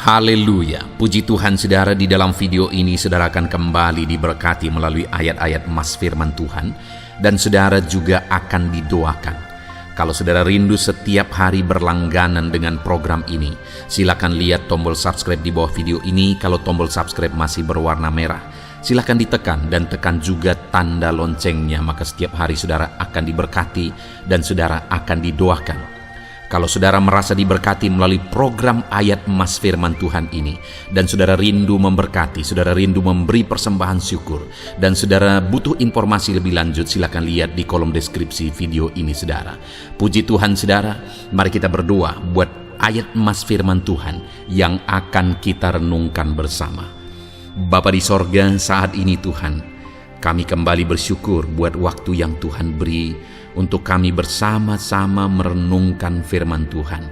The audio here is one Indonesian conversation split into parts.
Haleluya, puji Tuhan saudara. Di dalam video ini saudara akan kembali diberkati melalui ayat-ayat emas firman Tuhan, dan saudara juga akan didoakan. Kalau saudara rindu setiap hari berlangganan dengan program ini, silakan lihat tombol subscribe di bawah video ini. Kalau tombol subscribe masih berwarna merah, silakan ditekan dan tekan juga tanda loncengnya, maka setiap hari saudara akan diberkati dan saudara akan didoakan. Kalau saudara merasa diberkati melalui program ayat emas firman Tuhan ini, dan saudara rindu memberkati, saudara rindu memberi persembahan syukur, dan saudara butuh informasi lebih lanjut, silakan lihat di kolom deskripsi video ini saudara. Puji Tuhan saudara, mari kita berdoa buat ayat emas firman Tuhan yang akan kita renungkan bersama. Bapa di sorga, saat ini Tuhan, kami kembali bersyukur buat waktu yang Tuhan beri untuk kami bersama-sama merenungkan firman Tuhan.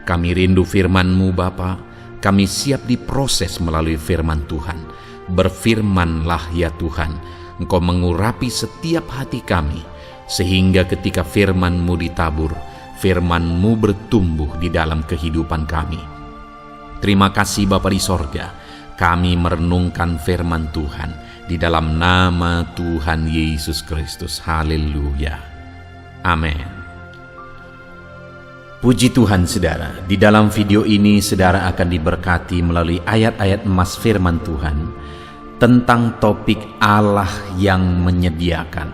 Kami rindu firman-Mu Bapa, kami siap diproses melalui firman Tuhan. Berfirmanlah ya Tuhan, Engkau mengurapi setiap hati kami, sehingga ketika firman-Mu ditabur, firman-Mu bertumbuh di dalam kehidupan kami. Terima kasih Bapa di sorga, kami merenungkan firman Tuhan di dalam nama Tuhan Yesus Kristus. Haleluya. Amin. Puji Tuhan saudara, di dalam video ini saudara akan diberkati melalui ayat-ayat emas firman Tuhan tentang topik Allah yang menyediakan.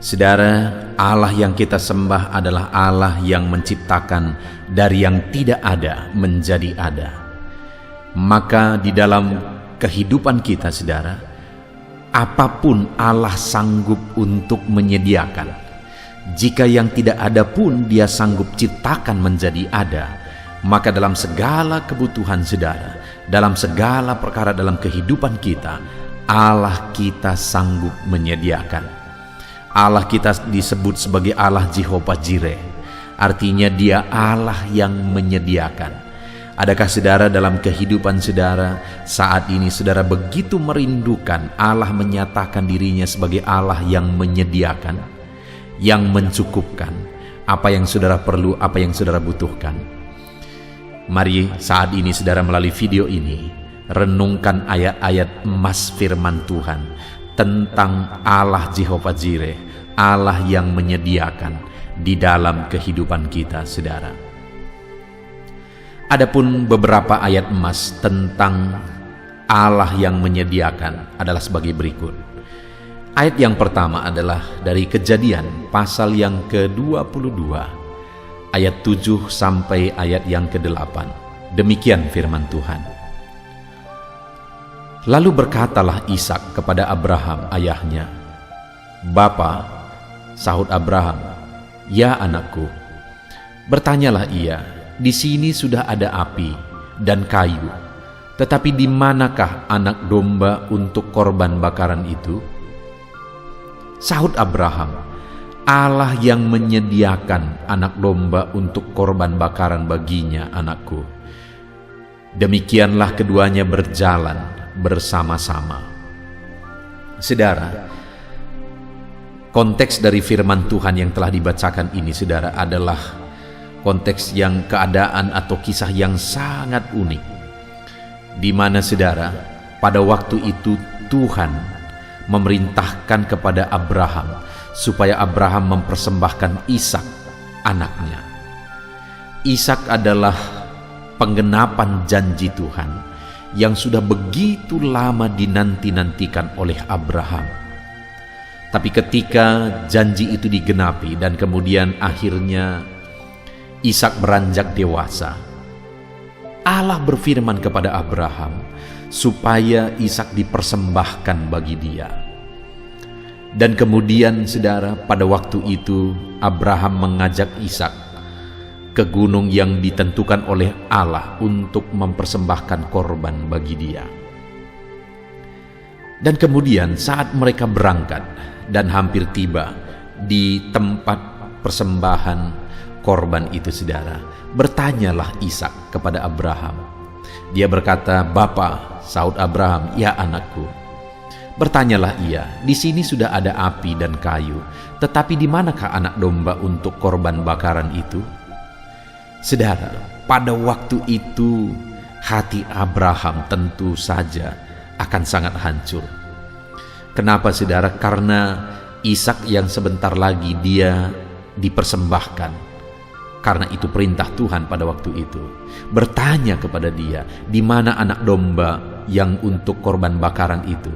Saudara, Allah yang kita sembah adalah Allah yang menciptakan dari yang tidak ada menjadi ada. Maka di dalam kehidupan kita saudara, apapun Allah sanggup untuk menyediakan. Jika yang tidak ada pun Dia sanggup ciptakan menjadi ada, maka dalam segala kebutuhan saudara, dalam segala perkara dalam kehidupan kita, Allah kita sanggup menyediakan. Allah kita disebut sebagai Allah Jehovah Jireh, artinya Dia Allah yang menyediakan. Adakah saudara dalam kehidupan saudara saat ini saudara begitu merindukan Allah menyatakan dirinya sebagai Allah yang menyediakan, yang mencukupkan apa yang saudara perlu, apa yang saudara butuhkan? Mari saat ini saudara melalui video ini renungkan ayat-ayat emas firman Tuhan tentang Allah Jehovah Jireh, Allah yang menyediakan di dalam kehidupan kita saudara. Adapun beberapa ayat emas tentang Allah yang menyediakan adalah sebagai berikut. Ayat yang pertama adalah dari Kejadian pasal yang ke-22 ayat 7 sampai ayat yang ke-8. Demikian firman Tuhan. Lalu berkatalah Ishak kepada Abraham ayahnya, "Bapa," sahut Abraham, "Ya anakku." Bertanyalah ia, "Di sini sudah ada api dan kayu, tetapi di manakah anak domba untuk korban bakaran itu?" Sahut Abraham, "Allah yang menyediakan anak domba untuk korban bakaran baginya, anakku." Demikianlah keduanya berjalan bersama-sama. Saudara, konteks dari firman Tuhan yang telah dibacakan ini saudara adalah konteks yang keadaan atau kisah yang sangat unik, di mana saudara pada waktu itu Tuhan memerintahkan kepada Abraham supaya Abraham mempersembahkan Ishak anaknya. Ishak adalah penggenapan janji Tuhan yang sudah begitu lama dinanti-nantikan oleh Abraham. Tapi ketika janji itu digenapi dan kemudian akhirnya Ishak beranjak dewasa, Allah berfirman kepada Abraham supaya Ishak dipersembahkan bagi dia. Dan kemudian saudara, pada waktu itu Abraham mengajak Ishak ke gunung yang ditentukan oleh Allah untuk mempersembahkan korban bagi dia. Dan kemudian saat mereka berangkat dan hampir tiba di tempat persembahan korban itu saudara, bertanyalah Ishak kepada Abraham. Dia berkata, "Bapa," sahut Abraham, "Ya anakku." Bertanyalah ia, "Di sini sudah ada api dan kayu, tetapi di manakah anak domba untuk korban bakaran itu?" Saudara, pada waktu itu hati Abraham tentu saja akan sangat hancur. Kenapa saudara? Karena Ishak yang sebentar lagi dia dipersembahkan, karena itu perintah Tuhan pada waktu itu, bertanya kepada dia, di mana anak domba yang untuk korban bakaran itu?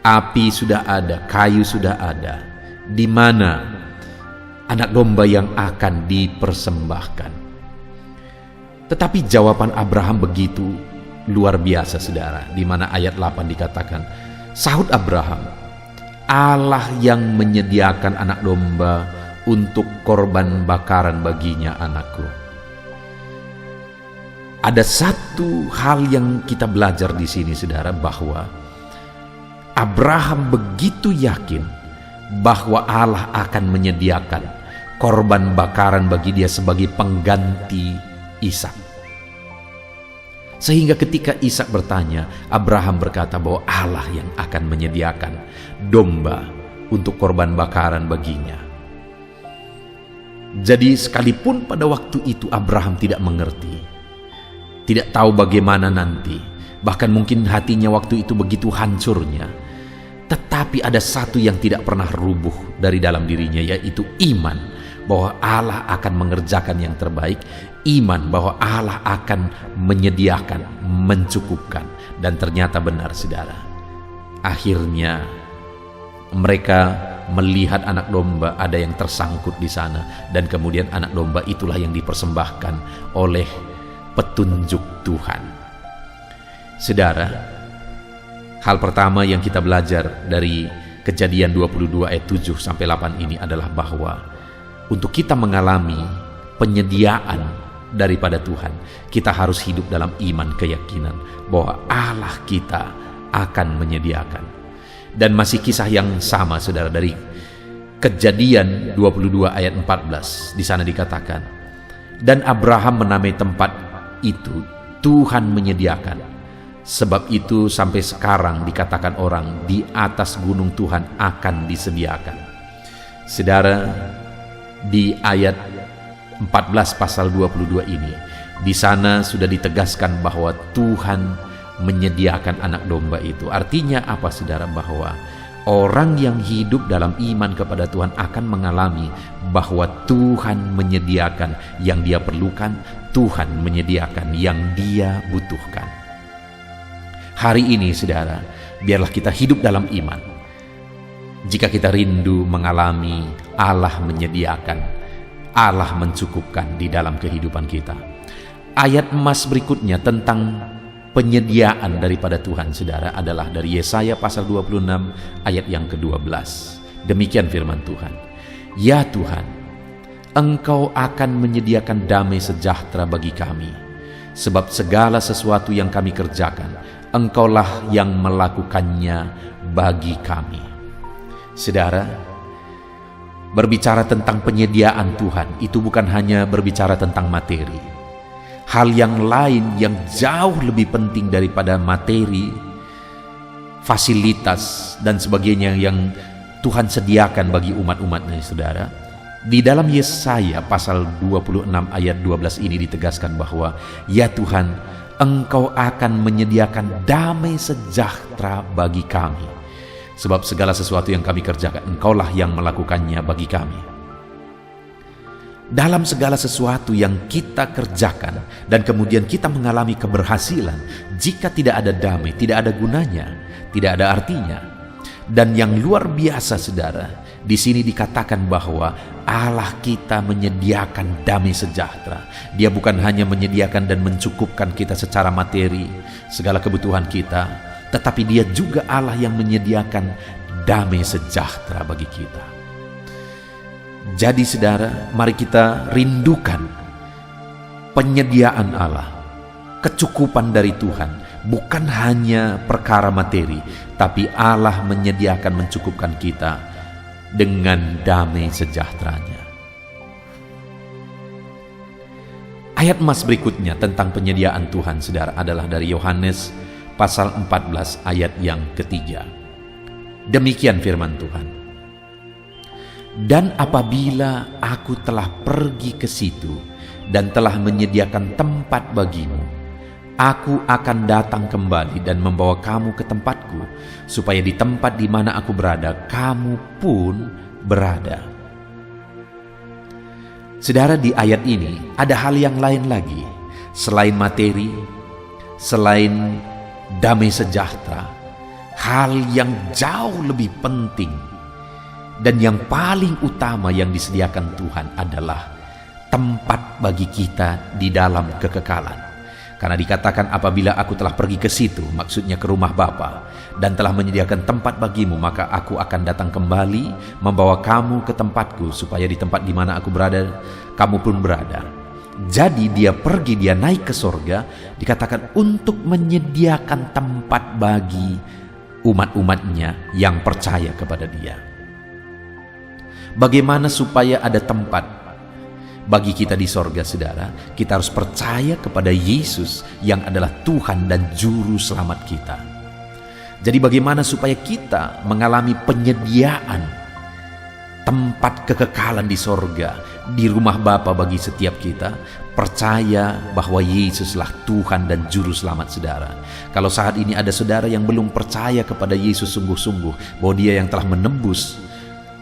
Api sudah ada, kayu sudah ada, di mana anak domba yang akan dipersembahkan? Tetapi jawaban Abraham begitu luar biasa saudara, di mana ayat 8 dikatakan, sahut Abraham, Allah yang menyediakan anak domba untuk korban bakaran baginya anakku. Ada satu hal yang kita belajar di sini saudara, bahwa Abraham begitu yakin bahwa Allah akan menyediakan korban bakaran bagi dia sebagai pengganti Ishak. Sehingga ketika Ishak bertanya, Abraham berkata bahwa Allah yang akan menyediakan domba untuk korban bakaran baginya. Jadi sekalipun pada waktu itu Abraham tidak mengerti, tidak tahu bagaimana nanti, bahkan mungkin hatinya waktu itu begitu hancurnya, tetapi ada satu yang tidak pernah rubuh dari dalam dirinya, yaitu iman bahwa Allah akan mengerjakan yang terbaik, iman bahwa Allah akan menyediakan, mencukupkan. Dan ternyata benar saudara, akhirnya mereka melihat anak domba ada yang tersangkut di sana, dan kemudian anak domba itulah yang dipersembahkan oleh petunjuk Tuhan. Saudara, hal pertama yang kita belajar dari Kejadian 22 ayat 7 sampai 8 ini adalah bahwa untuk kita mengalami penyediaan daripada Tuhan, kita harus hidup dalam iman, keyakinan bahwa Allah kita akan menyediakan. Dan masih kisah yang sama saudara dari Kejadian 22 ayat 14, di sana dikatakan, dan Abraham menamai tempat itu Tuhan menyediakan. Sebab itu sampai sekarang dikatakan orang, di atas gunung Tuhan akan disediakan. Saudara, di ayat 14 pasal 22 ini, di sana sudah ditegaskan bahwa Tuhan menyediakan anak domba itu. Artinya apa saudara? Bahwa orang yang hidup dalam iman kepada Tuhan akan mengalami bahwa Tuhan menyediakan yang dia perlukan, Tuhan menyediakan yang dia butuhkan. Hari ini saudara, biarlah kita hidup dalam iman. Jika kita rindu mengalami Allah menyediakan, Allah mencukupkan di dalam kehidupan kita. Ayat emas berikutnya tentang penyediaan daripada Tuhan saudara adalah dari Yesaya pasal 26 ayat yang ke-12. Demikian firman Tuhan, ya Tuhan, Engkau akan menyediakan damai sejahtera bagi kami, sebab segala sesuatu yang kami kerjakan, Engkaulah yang melakukannya bagi kami. Saudara, berbicara tentang penyediaan Tuhan itu bukan hanya berbicara tentang materi. Hal yang lain yang jauh lebih penting daripada materi, fasilitas dan sebagainya yang Tuhan sediakan bagi umat-umatnya saudara. Di dalam Yesaya pasal 26 ayat 12 ini ditegaskan bahwa ya Tuhan, Engkau akan menyediakan damai sejahtera bagi kami. Sebab segala sesuatu yang kami kerjakan, Engkaulah yang melakukannya bagi kami. Dalam segala sesuatu yang kita kerjakan dan kemudian kita mengalami keberhasilan, jika tidak ada damai, tidak ada gunanya, tidak ada artinya. Dan yang luar biasa saudara, di sini dikatakan bahwa Allah kita menyediakan damai sejahtera. Dia bukan hanya menyediakan dan mencukupkan kita secara materi, segala kebutuhan kita, tetapi dia juga Allah yang menyediakan damai sejahtera bagi kita. Jadi saudara, mari kita rindukan penyediaan Allah, kecukupan dari Tuhan, bukan hanya perkara materi, tapi Allah menyediakan, mencukupkan kita dengan damai sejahteranya. Ayat emas berikutnya tentang penyediaan Tuhan saudara adalah dari Yohanes pasal 14 ayat yang ketiga. Demikian firman Tuhan, dan apabila aku telah pergi ke situ dan telah menyediakan tempat bagimu, Aku akan datang kembali dan membawa kamu ke tempatku, supaya di tempat di mana aku berada, kamu pun berada. Saudara, di ayat ini ada hal yang lain lagi. Selain materi, selain damai sejahtera, hal yang jauh lebih penting dan yang paling utama yang disediakan Tuhan adalah tempat bagi kita di dalam kekekalan. Karena dikatakan, apabila aku telah pergi ke situ, maksudnya ke rumah Bapa, dan telah menyediakan tempat bagimu, maka aku akan datang kembali membawa kamu ke tempatku, supaya di tempat di mana aku berada, kamu pun berada. Jadi dia pergi, dia naik ke sorga, dikatakan untuk menyediakan tempat bagi umat-umatnya yang percaya kepada dia. Bagaimana supaya ada tempat bagi kita di sorga, saudara? Kita harus percaya kepada Yesus yang adalah Tuhan dan Juru Selamat kita. Jadi bagaimana supaya kita mengalami penyediaan tempat kekekalan di sorga, di rumah Bapa bagi setiap kita? Percaya bahwa Yesuslah Tuhan dan Juru Selamat, saudara. Kalau saat ini ada saudara yang belum percaya kepada Yesus sungguh-sungguh, bahwa Dia yang telah menebus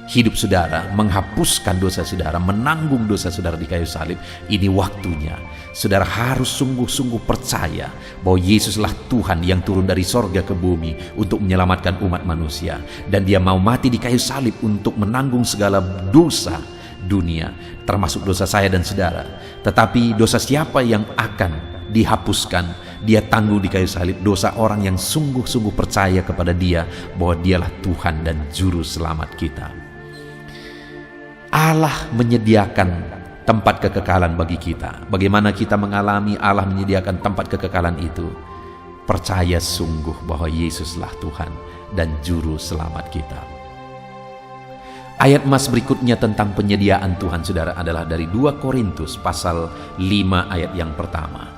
hidup saudara, menghapuskan dosa saudara, menanggung dosa saudara di kayu salib, ini waktunya saudara harus sungguh-sungguh percaya bahwa Yesuslah Tuhan yang turun dari sorga ke bumi untuk menyelamatkan umat manusia, dan Dia mau mati di kayu salib untuk menanggung segala dosa dunia, termasuk dosa saya dan saudara. Tetapi dosa siapa yang akan dihapuskan? Dia tanggung di kayu salib dosa orang yang sungguh-sungguh percaya kepada Dia bahwa Dialah Tuhan dan Juru Selamat kita. Allah menyediakan tempat kekekalan bagi kita. Bagaimana kita mengalami Allah menyediakan tempat kekekalan itu? Percaya sungguh bahwa Yesuslah Tuhan dan Juru Selamat kita. Ayat mas berikutnya tentang penyediaan Tuhan, saudara, adalah dari 2 Korintus pasal 5 ayat yang pertama.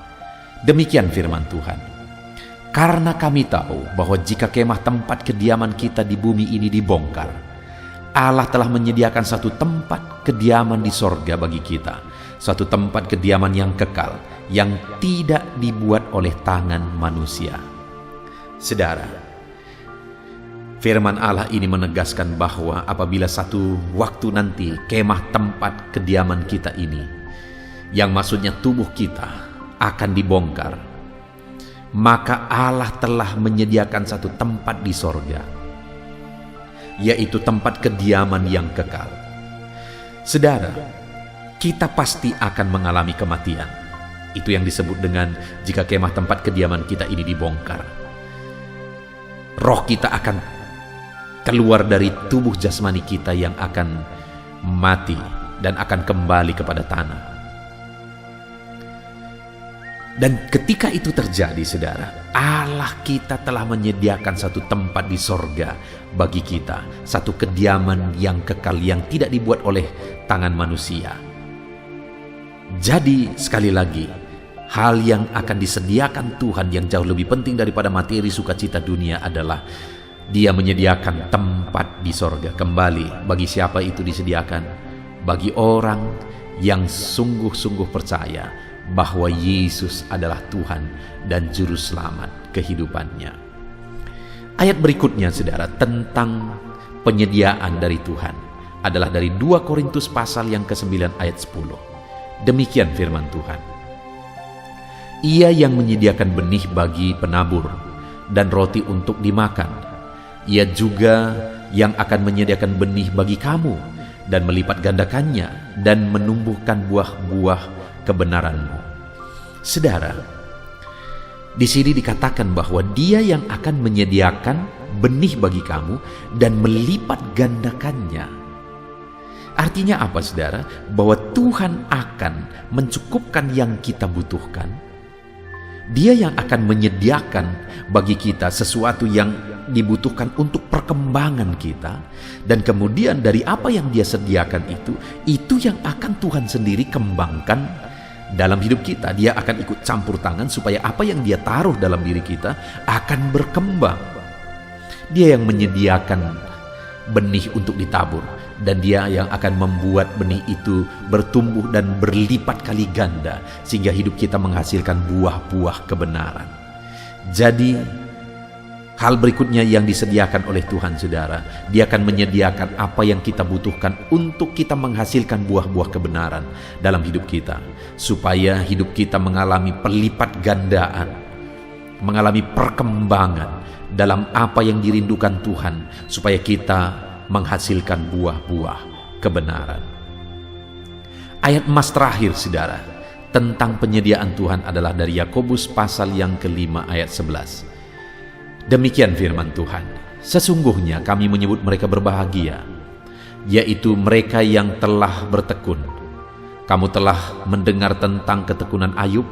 Demikian firman Tuhan. Karena kami tahu bahwa jika kemah tempat kediaman kita di bumi ini dibongkar, Allah telah menyediakan satu tempat kediaman di sorga bagi kita, suatu tempat kediaman yang kekal, yang tidak dibuat oleh tangan manusia. Saudara, firman Allah ini menegaskan bahwa apabila satu waktu nanti kemah tempat kediaman kita ini, yang maksudnya tubuh kita, akan dibongkar, maka Allah telah menyediakan satu tempat di sorga, yaitu tempat kediaman yang kekal. Saudara, kita pasti akan mengalami kematian. Itu yang disebut dengan jika kemah tempat kediaman kita ini dibongkar. Roh kita akan keluar dari tubuh jasmani kita yang akan mati dan akan kembali kepada tanah. Dan ketika itu terjadi, saudara, Allah kita telah menyediakan satu tempat di sorga bagi kita, satu kediaman yang kekal yang tidak dibuat oleh tangan manusia. Jadi sekali lagi, hal yang akan disediakan Tuhan yang jauh lebih penting daripada materi sukacita dunia adalah Dia menyediakan tempat di sorga. Kembali, bagi siapa itu disediakan? Bagi orang yang sungguh-sungguh percaya bahwa Yesus adalah Tuhan dan Juru Selamat kehidupannya. Ayat berikutnya, saudara, tentang penyediaan dari Tuhan adalah dari 2 Korintus pasal yang ke-9 ayat 10. Demikian firman Tuhan. Ia yang menyediakan benih bagi penabur dan roti untuk dimakan. Ia juga yang akan menyediakan benih bagi kamu dan melipat gandakannya dan menumbuhkan buah-buah kebenaranmu. Saudara, di sini dikatakan bahwa Dia yang akan menyediakan benih bagi kamu dan melipat gandakannya. Artinya apa, saudara? Bahwa Tuhan akan mencukupkan yang kita butuhkan. Dia yang akan menyediakan bagi kita sesuatu yang dibutuhkan untuk perkembangan kita, dan kemudian dari apa yang Dia sediakan itu yang akan Tuhan sendiri kembangkan dalam hidup kita. Dia akan ikut campur tangan supaya apa yang Dia taruh dalam diri kita akan berkembang. Dia yang menyediakan benih untuk ditabur. dan Dia yang akan membuat benih itu bertumbuh dan berlipat kali ganda sehingga hidup kita menghasilkan buah-buah kebenaran. Jadi hal berikutnya yang disediakan oleh Tuhan, saudara, Dia akan menyediakan apa yang kita butuhkan untuk kita menghasilkan buah-buah kebenaran dalam hidup kita, supaya hidup kita mengalami pelipat gandaan, mengalami perkembangan dalam apa yang dirindukan Tuhan, supaya kita menghasilkan buah-buah kebenaran. Ayat emas terakhir, saudara, tentang penyediaan Tuhan adalah dari Yakobus pasal yang ke-5 ayat 11. Demikian firman Tuhan, sesungguhnya kami menyebut mereka berbahagia, yaitu mereka yang telah bertekun. Kamu telah mendengar tentang ketekunan Ayub,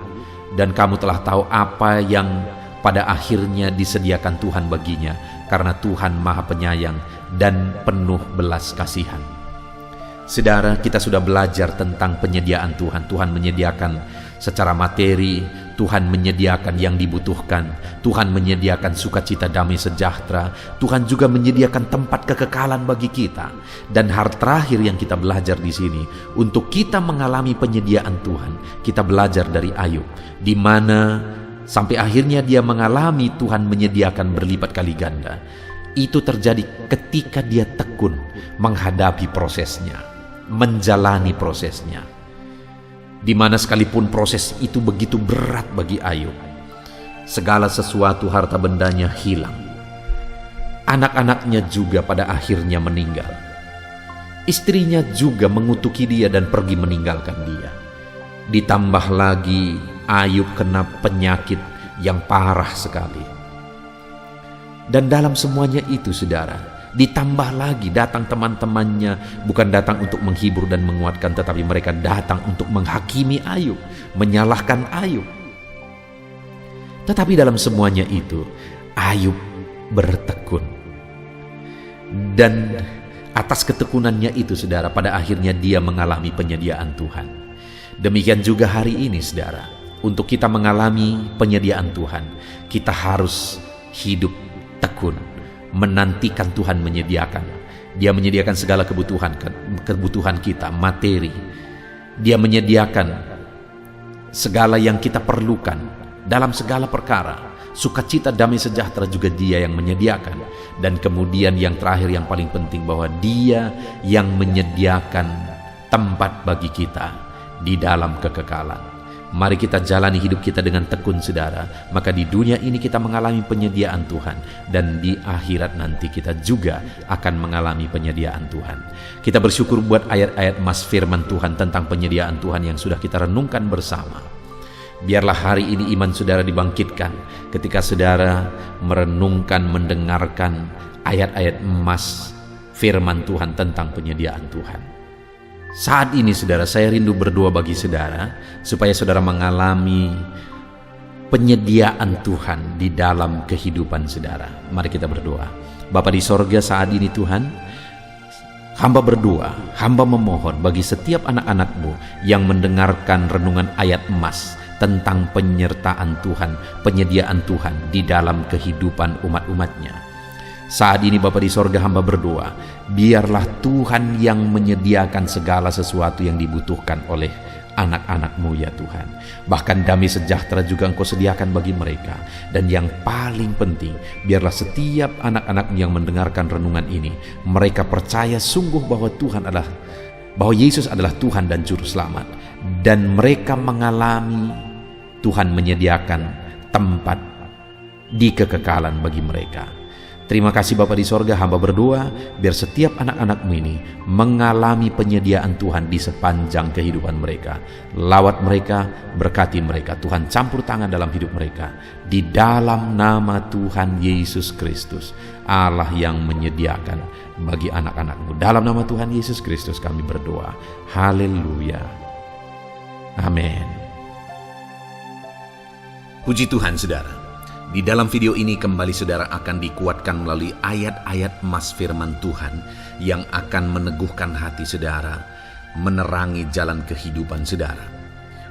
dan kamu telah tahu apa yang pada akhirnya disediakan Tuhan baginya, karena Tuhan Maha Penyayang dan penuh belas kasihan. Saudara, kita sudah belajar tentang penyediaan Tuhan. Tuhan menyediakan secara materi, Tuhan menyediakan yang dibutuhkan, Tuhan menyediakan sukacita, damai sejahtera, Tuhan juga menyediakan tempat kekekalan bagi kita. Dan hal terakhir yang kita belajar di sini, untuk kita mengalami penyediaan Tuhan, kita belajar dari Ayub, di mana sampai akhirnya dia mengalami Tuhan menyediakan berlipat kali ganda. Itu terjadi ketika dia tekun menghadapi prosesnya, menjalani prosesnya, di mana sekalipun proses itu begitu berat bagi Ayub. Segala sesuatu harta bendanya hilang, anak-anaknya juga pada akhirnya meninggal, istrinya juga mengutuki dia dan pergi meninggalkan dia. Ditambah lagi Ayub kena penyakit yang parah sekali. Dan dalam semuanya itu, saudara, ditambah lagi datang teman-temannya, bukan datang untuk menghibur dan menguatkan, tetapi mereka datang untuk menghakimi Ayub, menyalahkan Ayub. Tetapi dalam semuanya itu, Ayub bertekun. Dan atas ketekunannya itu, saudara, pada akhirnya dia mengalami penyediaan Tuhan. Demikian juga hari ini, saudara, untuk kita mengalami penyediaan Tuhan, kita harus hidup tekun, menantikan Tuhan menyediakan. Dia menyediakan segala kebutuhan kita, materi. Dia menyediakan segala yang kita perlukan dalam segala perkara. Sukacita, damai sejahtera juga Dia yang menyediakan. Dan kemudian yang terakhir yang paling penting, bahwa Dia yang menyediakan tempat bagi kita di dalam kekekalan. Mari kita jalani hidup kita dengan tekun, saudara. Maka di dunia ini kita mengalami penyediaan Tuhan, dan di akhirat nanti kita juga akan mengalami penyediaan Tuhan. Kita bersyukur buat ayat-ayat emas firman Tuhan tentang penyediaan Tuhan yang sudah kita renungkan bersama. Biarlah hari ini iman saudara dibangkitkan ketika saudara merenungkan, mendengarkan ayat-ayat emas firman Tuhan tentang penyediaan Tuhan. Saat ini, saudara, saya rindu berdoa bagi saudara, supaya saudara mengalami penyediaan Tuhan di dalam kehidupan saudara. Mari kita berdoa. Bapa di sorga, saat ini Tuhan, hamba berdoa, hamba memohon bagi setiap anak-anak-Mu yang mendengarkan renungan ayat emas tentang penyertaan Tuhan, penyediaan Tuhan di dalam kehidupan umat-umat-Nya. Saat ini Bapa di sorga, hamba berdoa, biarlah Tuhan yang menyediakan segala sesuatu yang dibutuhkan oleh anak-anak-Mu ya Tuhan. Bahkan damai sejahtera juga Engkau sediakan bagi mereka. Dan yang paling penting, biarlah setiap anak-anak-Mu yang mendengarkan renungan ini, mereka percaya sungguh bahwa bahwa Yesus adalah Tuhan dan Juru Selamat. Dan mereka mengalami Tuhan menyediakan tempat di kekekalan bagi mereka. Terima kasih Bapa di sorga, hamba berdoa biar setiap anak-anak-Mu ini mengalami penyediaan Tuhan di sepanjang kehidupan mereka. Lawat mereka, berkati mereka. Tuhan campur tangan dalam hidup mereka. Di dalam nama Tuhan Yesus Kristus, Allah yang menyediakan bagi anak-anak-Mu. Dalam nama Tuhan Yesus Kristus kami berdoa. Haleluya. Amin. Puji Tuhan, saudara. Di dalam video ini kembali saudara akan dikuatkan melalui ayat-ayat emas firman Tuhan yang akan meneguhkan hati saudara, menerangi jalan kehidupan saudara.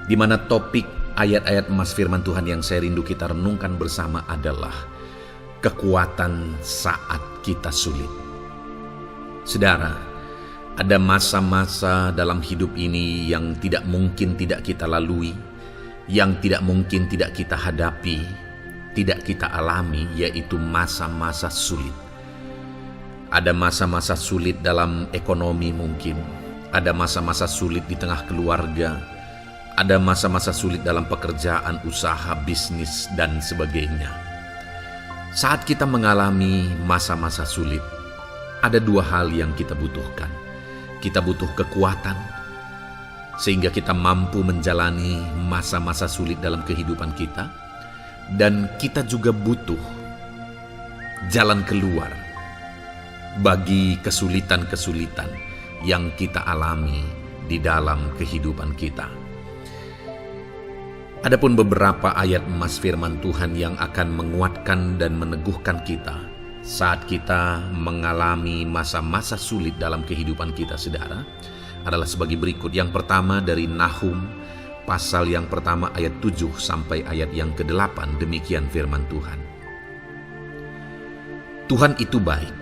Di mana topik ayat-ayat emas firman Tuhan yang saya rindu kita renungkan bersama adalah kekuatan saat kita sulit. Saudara, Ada masa-masa dalam hidup ini yang tidak mungkin tidak kita lalui, yang tidak mungkin tidak kita hadapi, tidak kita alami, yaitu masa-masa sulit. Ada masa-masa sulit dalam ekonomi mungkin, ada masa-masa sulit di tengah keluarga, ada masa-masa sulit dalam pekerjaan, usaha, bisnis, dan sebagainya. Saat kita mengalami masa-masa sulit, ada dua hal yang kita butuhkan. Kita butuh kekuatan, sehingga kita mampu menjalani masa-masa sulit dalam kehidupan kita. Dan kita juga butuh jalan keluar bagi kesulitan-kesulitan yang kita alami di dalam kehidupan kita. Adapun beberapa ayat emas firman Tuhan yang akan menguatkan dan meneguhkan kita saat kita mengalami masa-masa sulit dalam kehidupan kita, saudara, adalah sebagai berikut. Yang pertama dari Nahum, pasal yang pertama ayat 7 sampai ayat yang ke-8, demikian firman Tuhan. Tuhan itu baik.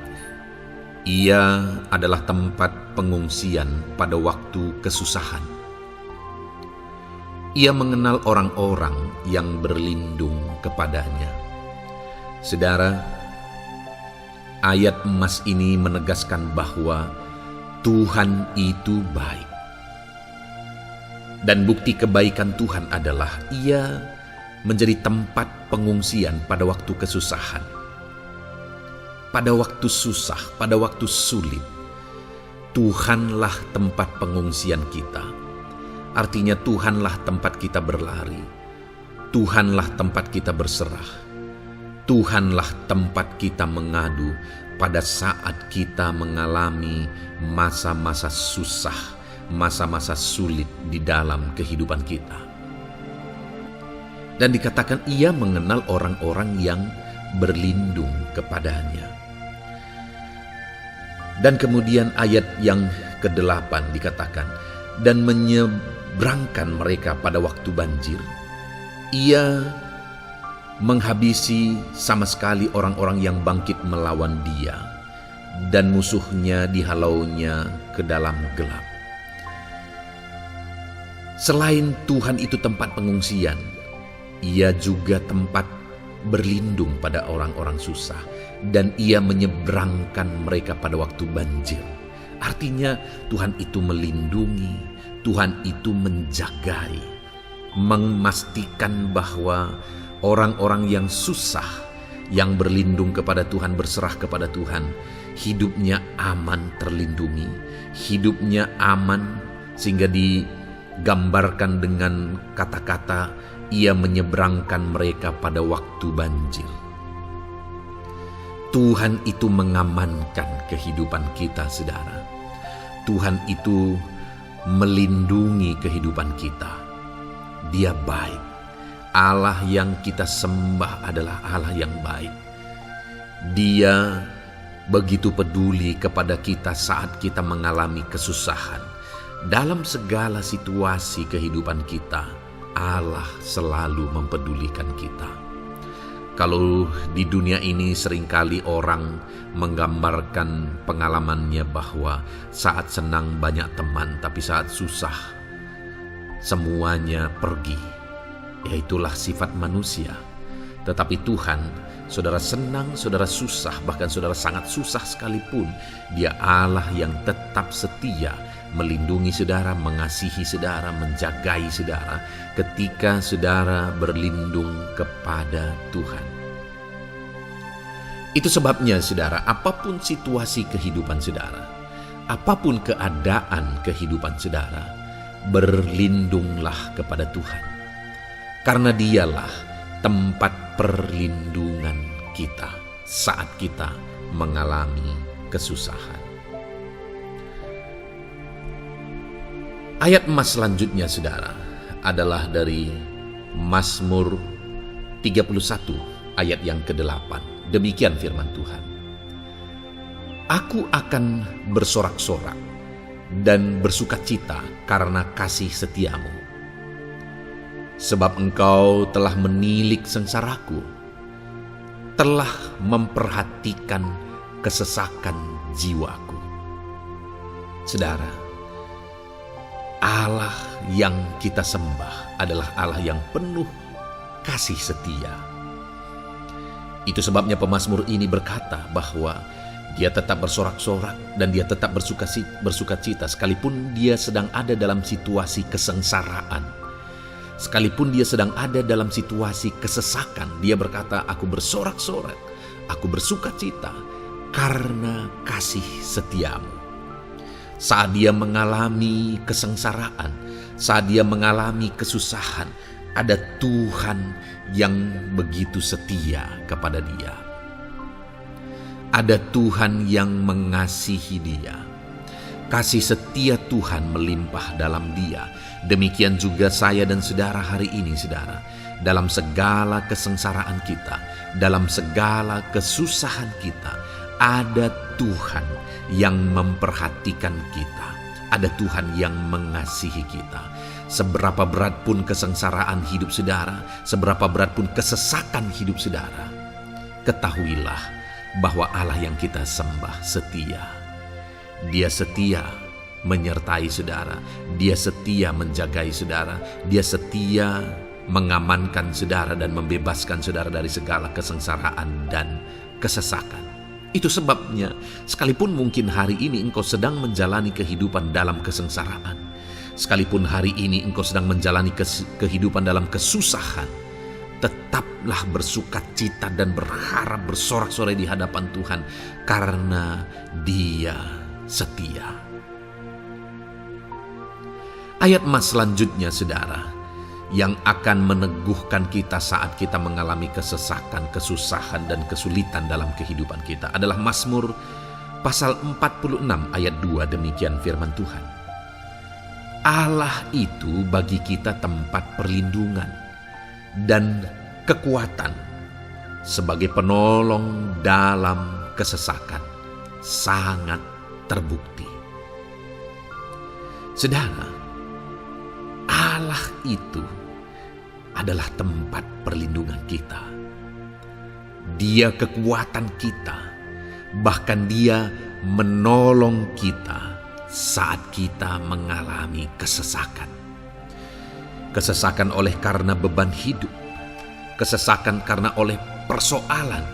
Ia adalah tempat pengungsian pada waktu kesusahan. Ia mengenal orang-orang yang berlindung kepadanya. Saudara, ayat emas ini menegaskan bahwa Tuhan itu baik. Dan bukti kebaikan Tuhan adalah Ia menjadi tempat pengungsian pada waktu kesusahan. Pada waktu susah, pada waktu sulit, Tuhanlah tempat pengungsian kita. Artinya Tuhanlah tempat kita berlari. Tuhanlah tempat kita berserah. Tuhanlah tempat kita mengadu pada saat kita mengalami masa-masa susah, masa-masa sulit di dalam kehidupan kita. Dan dikatakan Ia mengenal orang-orang yang berlindung kepadanya. Dan kemudian ayat yang ke-8 dikatakan, dan menyeberangkan mereka pada waktu banjir. Ia menghabisi sama sekali orang-orang yang bangkit melawan Dia, dan musuhnya dihalaunya ke dalam gelap. Selain Tuhan itu tempat pengungsian, Ia juga tempat berlindung pada orang-orang susah, dan Ia menyeberangkan mereka pada waktu banjir. Artinya Tuhan itu melindungi, Tuhan itu menjagai, memastikan bahwa orang-orang yang susah, yang berlindung kepada Tuhan, berserah kepada Tuhan, hidupnya aman, terlindungi, hidupnya aman, sehingga digambarkan dengan kata-kata Ia menyeberangkan mereka pada waktu banjir. Tuhan itu mengamankan kehidupan kita, saudara. Tuhan itu melindungi kehidupan kita. Dia baik. Allah yang kita sembah adalah Allah yang baik. Dia begitu peduli kepada kita saat kita mengalami kesusahan. Dalam segala situasi kehidupan kita, Allah selalu mempedulikan kita. Kalau di dunia ini seringkali orang menggambarkan pengalamannya bahwa saat senang banyak teman, tapi saat susah semuanya pergi. Ya, itulah sifat manusia. Tetapi Tuhan, saudara senang, saudara susah, bahkan saudara sangat susah sekalipun, Dia Allah yang tetap setia, melindungi saudara, mengasihi saudara, menjagai saudara ketika saudara berlindung kepada Tuhan. Itu sebabnya saudara, apapun situasi kehidupan saudara, apapun keadaan kehidupan saudara, berlindunglah kepada Tuhan. Karena Dialah tempat perlindungan kita saat kita mengalami kesusahan. Ayat emas selanjutnya, saudara, adalah dari Mazmur 31 ayat yang ke-8. Demikian firman Tuhan. Aku akan bersorak-sorak dan bersukacita karena kasih setiamu. Sebab Engkau telah menilik sengsaraku, telah memperhatikan kesesakan jiwaku. Saudara, Allah yang kita sembah adalah Allah yang penuh kasih setia. Itu sebabnya pemazmur ini berkata bahwa dia tetap bersorak-sorak dan dia tetap bersuka cita sekalipun dia sedang ada dalam situasi kesengsaraan. Sekalipun dia sedang ada dalam situasi kesesakan, dia berkata, aku bersorak-sorak, aku bersuka cita karena kasih setiamu. Saat dia mengalami kesengsaraan, saat dia mengalami kesusahan, ada Tuhan yang begitu setia kepada dia. Ada Tuhan yang mengasihi dia. Kasih setia Tuhan melimpah dalam dia. Demikian juga saya dan saudara hari ini, saudara. Dalam segala kesengsaraan kita, dalam segala kesusahan kita, ada Tuhan yang memperhatikan kita. Ada Tuhan yang mengasihi kita. Seberapa berat pun kesengsaraan hidup saudara, seberapa berat pun kesesakan hidup saudara, ketahuilah bahwa Allah yang kita sembah setia. Dia setia menyertai saudara, dia setia menjagai saudara, dia setia mengamankan saudara dan membebaskan saudara dari segala kesengsaraan dan kesesakan. Itu sebabnya sekalipun mungkin hari ini engkau sedang menjalani kehidupan dalam kesengsaraan, sekalipun hari ini engkau sedang menjalani kehidupan dalam kesusahan, tetaplah bersuka cita dan berharap bersorak-sorai di hadapan Tuhan karena Dia setia. Ayat mas selanjutnya, saudara, yang akan meneguhkan kita saat kita mengalami kesesakan, kesusahan, dan kesulitan dalam kehidupan kita adalah Mazmur pasal 46 ayat 2. Demikian firman Tuhan. Allah itu bagi kita tempat perlindungan dan kekuatan sebagai penolong dalam kesesakan, sangat terbukti. Saudara, Allah itu adalah tempat perlindungan kita. Dia kekuatan kita, bahkan Dia menolong kita saat kita mengalami kesesakan. Kesesakan oleh karena beban hidup, kesesakan karena oleh persoalan,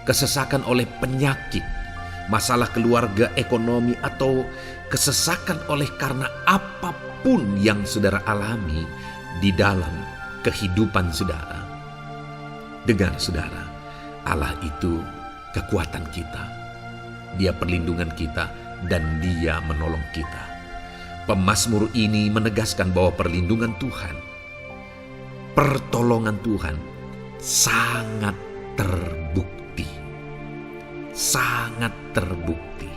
kesesakan oleh penyakit, masalah keluarga, ekonomi, atau kesesakan oleh karena apapun yang saudara alami di dalam kehidupan saudara. Dengar saudara, Allah itu kekuatan kita, Dia perlindungan kita, dan Dia menolong kita. Pemazmur ini menegaskan bahwa perlindungan Tuhan, pertolongan Tuhan sangat terbukti. Sangat terbukti.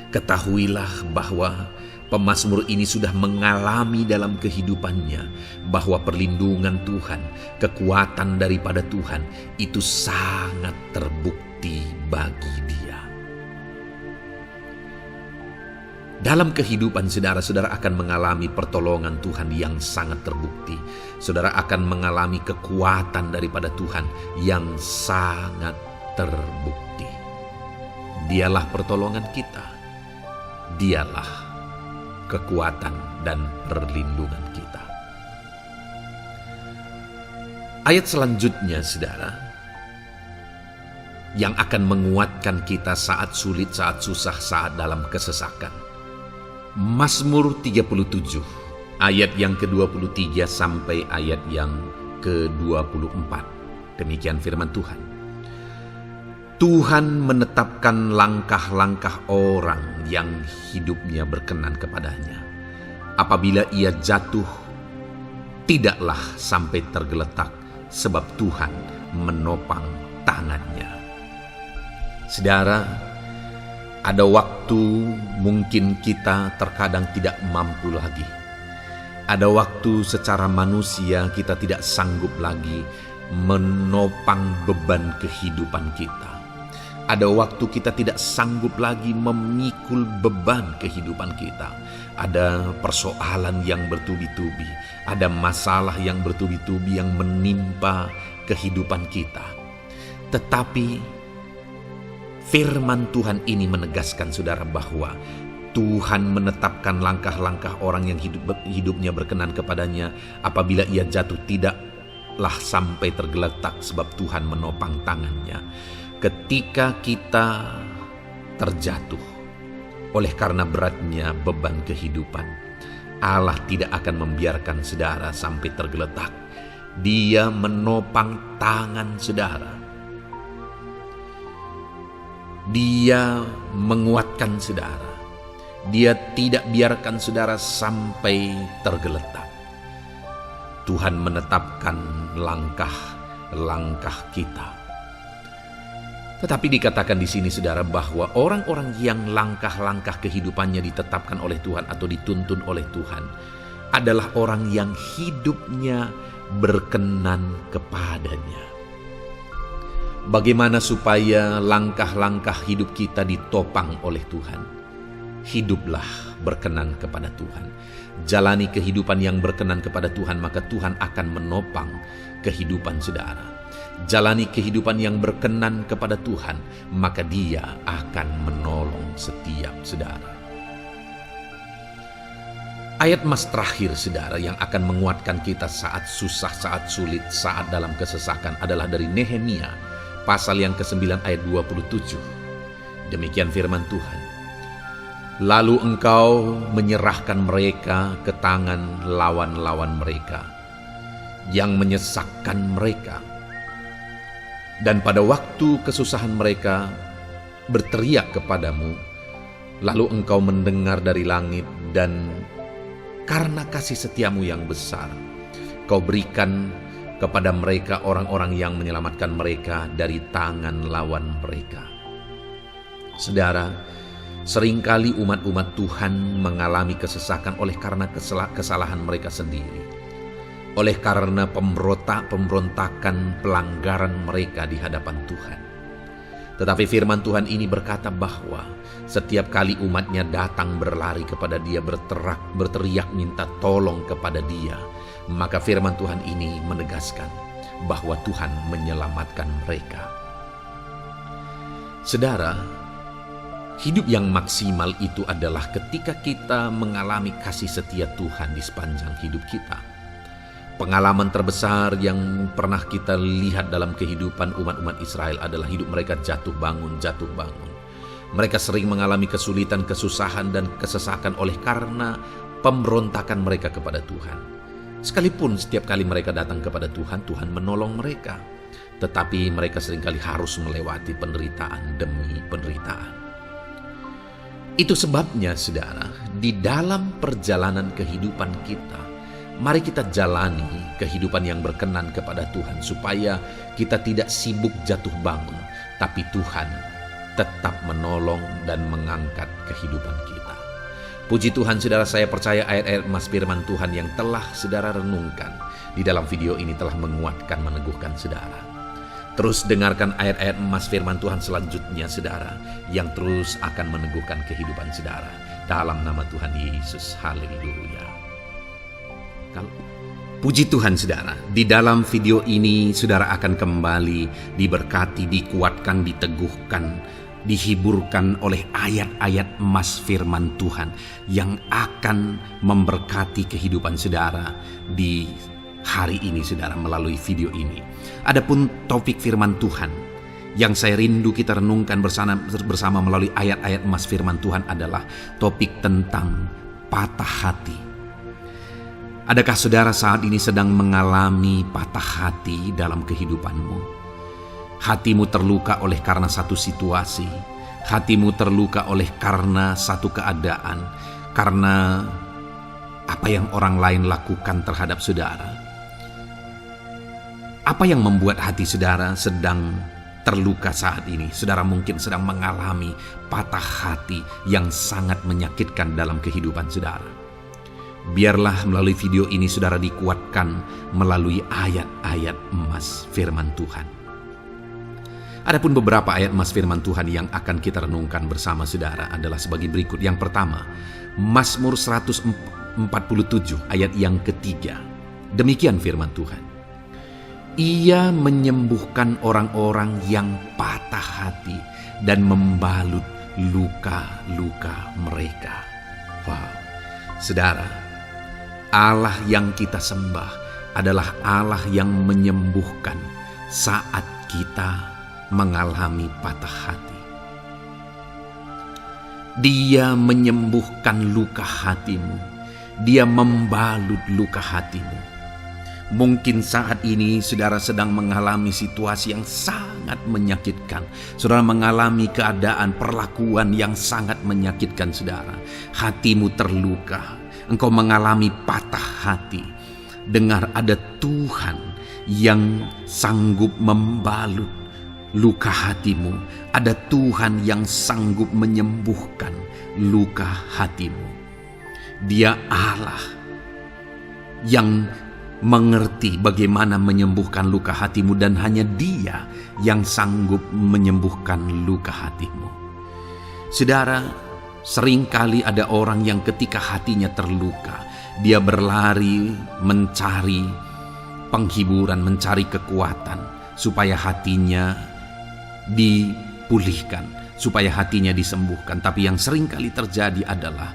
Ketahuilah bahwa pemazmur ini sudah mengalami dalam kehidupannya bahwa perlindungan Tuhan, kekuatan daripada Tuhan itu sangat terbukti bagi dia. Dalam kehidupan saudara akan mengalami pertolongan Tuhan yang sangat terbukti. Saudara akan mengalami kekuatan daripada Tuhan yang sangat terbukti. Dialah pertolongan kita. Dialah kekuatan dan perlindungan kita. Ayat selanjutnya, saudara, yang akan menguatkan kita saat sulit, saat susah, saat dalam kesesakan. Mazmur 37, ayat yang ke-23 sampai ayat yang ke-24. Demikian firman Tuhan. Tuhan menetapkan langkah-langkah orang yang hidupnya berkenan kepadanya. Apabila ia jatuh, tidaklah sampai tergeletak, sebab Tuhan menopang tangannya. Saudara, ada waktu mungkin kita terkadang tidak mampu lagi. Ada waktu secara manusia kita tidak sanggup lagi menopang beban kehidupan kita. Ada waktu kita tidak sanggup lagi memikul beban kehidupan kita. Ada persoalan yang bertubi-tubi, ada masalah yang bertubi-tubi yang menimpa kehidupan kita. Tetapi Firman Tuhan ini menegaskan saudara bahwa Tuhan menetapkan langkah-langkah orang yang hidupnya berkenan kepadanya. Apabila ia jatuh, tidaklah sampai tergeletak, sebab Tuhan menopang tangannya. Ketika kita terjatuh oleh karena beratnya beban kehidupan, Allah tidak akan membiarkan saudara sampai tergeletak. Dia menopang tangan saudara. Dia menguatkan saudara. Dia tidak biarkan saudara sampai tergeletak. Tuhan menetapkan langkah-langkah kita. Tetapi dikatakan di sini saudara bahwa orang-orang yang langkah-langkah kehidupannya ditetapkan oleh Tuhan atau dituntun oleh Tuhan adalah orang yang hidupnya berkenan kepadanya. Bagaimana supaya langkah-langkah hidup kita ditopang oleh Tuhan? Hiduplah berkenan kepada Tuhan. Jalani kehidupan yang berkenan kepada Tuhan, maka Tuhan akan menopang kehidupan saudara. Jalani kehidupan yang berkenan kepada Tuhan, maka Dia akan menolong setiap saudara. Ayat mas terakhir saudara yang akan menguatkan kita saat susah, saat sulit, saat dalam kesesakan adalah dari Nehemia pasal yang ke-9 ayat 27. Demikian firman Tuhan. Lalu engkau menyerahkan mereka ke tangan lawan-lawan mereka yang menyesakkan mereka. Dan pada waktu kesusahan mereka berteriak kepadamu, lalu engkau mendengar dari langit, dan karena kasih setiamu yang besar, kau berikan kepada mereka orang-orang yang menyelamatkan mereka dari tangan lawan mereka. Saudara, seringkali umat-umat Tuhan mengalami kesesakan oleh karena kesalahan mereka sendiri. Oleh karena pemberontakan, pelanggaran mereka di hadapan Tuhan. Tetapi firman Tuhan ini berkata bahwa setiap kali umatnya datang berlari kepada Dia, berteriak minta tolong kepada Dia, maka firman Tuhan ini menegaskan bahwa Tuhan menyelamatkan mereka. Saudara, hidup yang maksimal itu adalah ketika kita mengalami kasih setia Tuhan di sepanjang hidup kita. Pengalaman terbesar yang pernah kita lihat dalam kehidupan umat-umat Israel adalah hidup mereka jatuh bangun. Mereka sering mengalami kesulitan, kesusahan, dan kesesakan oleh karena pemberontakan mereka kepada Tuhan. Sekalipun setiap kali mereka datang kepada Tuhan, Tuhan menolong mereka. Tetapi mereka seringkali harus melewati penderitaan demi penderitaan. Itu sebabnya saudara, di dalam perjalanan kehidupan kita, mari kita jalani kehidupan yang berkenan kepada Tuhan supaya kita tidak sibuk jatuh bangun, tapi Tuhan tetap menolong dan mengangkat kehidupan kita. Puji Tuhan saudara, saya percaya ayat-ayat mas firman Tuhan yang telah saudara renungkan di dalam video ini telah menguatkan, meneguhkan saudara. Terus dengarkan ayat-ayat mas firman Tuhan selanjutnya saudara, yang terus akan meneguhkan kehidupan saudara. Dalam nama Tuhan Yesus, haleluya. Puji Tuhan saudara, di dalam video ini saudara akan kembali diberkati, dikuatkan, diteguhkan, dihiburkan oleh ayat-ayat emas firman Tuhan yang akan memberkati kehidupan saudara di hari ini saudara melalui video ini. Adapun topik firman Tuhan yang saya rindu kita renungkan bersama melalui ayat-ayat emas firman Tuhan adalah topik tentang patah hati. Adakah saudara saat ini sedang mengalami patah hati dalam kehidupanmu? Hatimu terluka oleh karena satu situasi. Hatimu terluka oleh karena satu keadaan. Karena apa yang orang lain lakukan terhadap saudara. Apa yang membuat hati saudara sedang terluka saat ini? Saudara mungkin sedang mengalami patah hati yang sangat menyakitkan dalam kehidupan saudara. Biarlah melalui video ini saudara dikuatkan melalui ayat-ayat emas firman Tuhan. Adapun beberapa ayat emas firman Tuhan yang akan kita renungkan bersama saudara adalah sebagai berikut. Yang pertama, Mazmur 147 ayat yang ketiga. Demikian firman Tuhan. Ia menyembuhkan orang-orang yang patah hati dan membalut luka-luka mereka. Wow, saudara, Allah yang kita sembah adalah Allah yang menyembuhkan saat kita mengalami patah hati. Dia menyembuhkan luka hatimu. Dia membalut luka hatimu. Mungkin saat ini saudara sedang mengalami situasi yang sangat menyakitkan. Saudara mengalami keadaan perlakuan yang sangat menyakitkan saudara. Hatimu terluka. Engkau mengalami patah hati. Dengar, ada Tuhan yang sanggup membalut luka hatimu. Ada Tuhan yang sanggup menyembuhkan luka hatimu. Dia Allah yang mengerti bagaimana menyembuhkan luka hatimu, dan hanya Dia yang sanggup menyembuhkan luka hatimu. Saudara, seringkali ada orang yang ketika hatinya terluka, dia berlari mencari penghiburan, mencari kekuatan supaya hatinya dipulihkan, supaya hatinya disembuhkan. Tapi yang seringkali terjadi adalah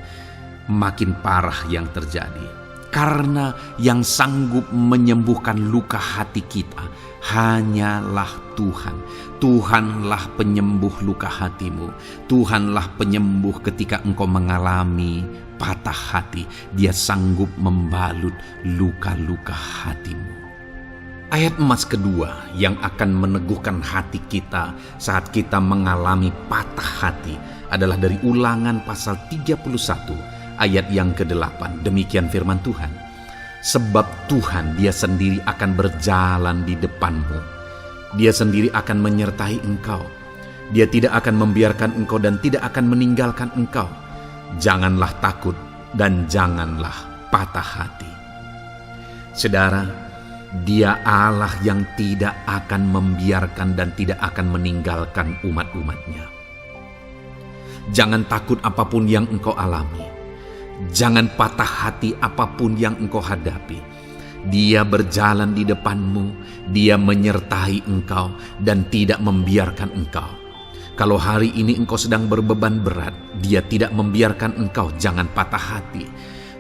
makin parah yang terjadi. Karena yang sanggup menyembuhkan luka hati kita hanyalah Tuhan. Tuhanlah penyembuh luka hatimu. Tuhanlah penyembuh ketika engkau mengalami patah hati. Dia sanggup membalut luka-luka hatimu. Ayat emas kedua yang akan meneguhkan hati kita saat kita mengalami patah hati adalah dari Ulangan pasal 31 ayat yang ke-8. Demikian firman Tuhan. Sebab Tuhan Dia sendiri akan berjalan di depanmu. Dia sendiri akan menyertai engkau. Dia tidak akan membiarkan engkau dan tidak akan meninggalkan engkau. Janganlah takut dan janganlah patah hati. Saudara, Dia Allah yang tidak akan membiarkan dan tidak akan meninggalkan umat-umatnya. Jangan takut apapun yang engkau alami. Jangan patah hati apapun yang engkau hadapi. Dia berjalan di depanmu. Dia menyertai engkau dan tidak membiarkan engkau. Kalau hari ini engkau sedang berbeban berat, Dia tidak membiarkan engkau. Jangan patah hati.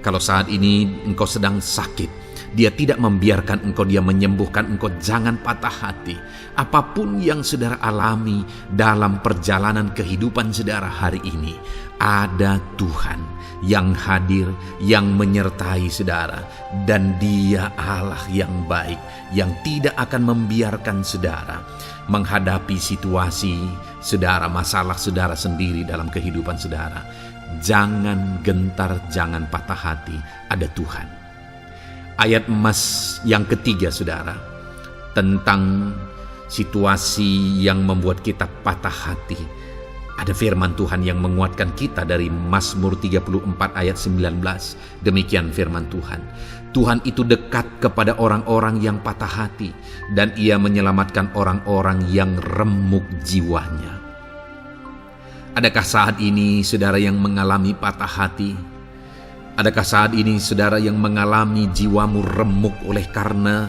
Kalau saat ini engkau sedang sakit, Dia tidak membiarkan engkau, Dia menyembuhkan engkau. Jangan patah hati. Apapun yang saudara alami dalam perjalanan kehidupan saudara hari ini, ada Tuhan yang hadir, yang menyertai saudara. Dan Dia Allah yang baik, yang tidak akan membiarkan saudara menghadapi situasi saudara, masalah saudara sendiri dalam kehidupan saudara. Jangan gentar, jangan patah hati. Ada Tuhan. Ayat emas yang ketiga saudara, tentang situasi yang membuat kita patah hati. Ada firman Tuhan yang menguatkan kita dari Mazmur 34 ayat 19. Demikian firman Tuhan. Tuhan itu dekat kepada orang-orang yang patah hati, dan Ia menyelamatkan orang-orang yang remuk jiwanya. Adakah saat ini saudara yang mengalami patah hati? Adakah saat ini saudara yang mengalami jiwamu remuk oleh karena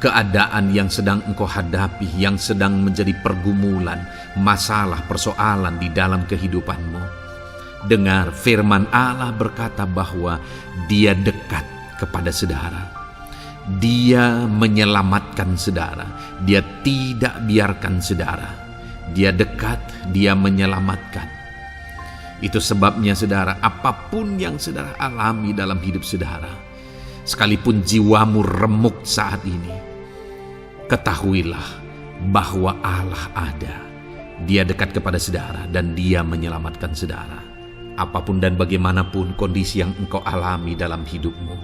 keadaan yang sedang engkau hadapi, yang sedang menjadi pergumulan, masalah, persoalan di dalam kehidupanmu? Dengar, firman Allah berkata bahwa Dia dekat kepada saudara. Dia menyelamatkan saudara. Dia tidak biarkan saudara. Dia dekat, Dia menyelamatkan. Itu sebabnya saudara, apapun yang saudara alami dalam hidup saudara, sekalipun jiwamu remuk saat ini, ketahuilah bahwa Allah ada. Dia dekat kepada saudara dan Dia menyelamatkan saudara. Apapun dan bagaimanapun kondisi yang engkau alami dalam hidupmu,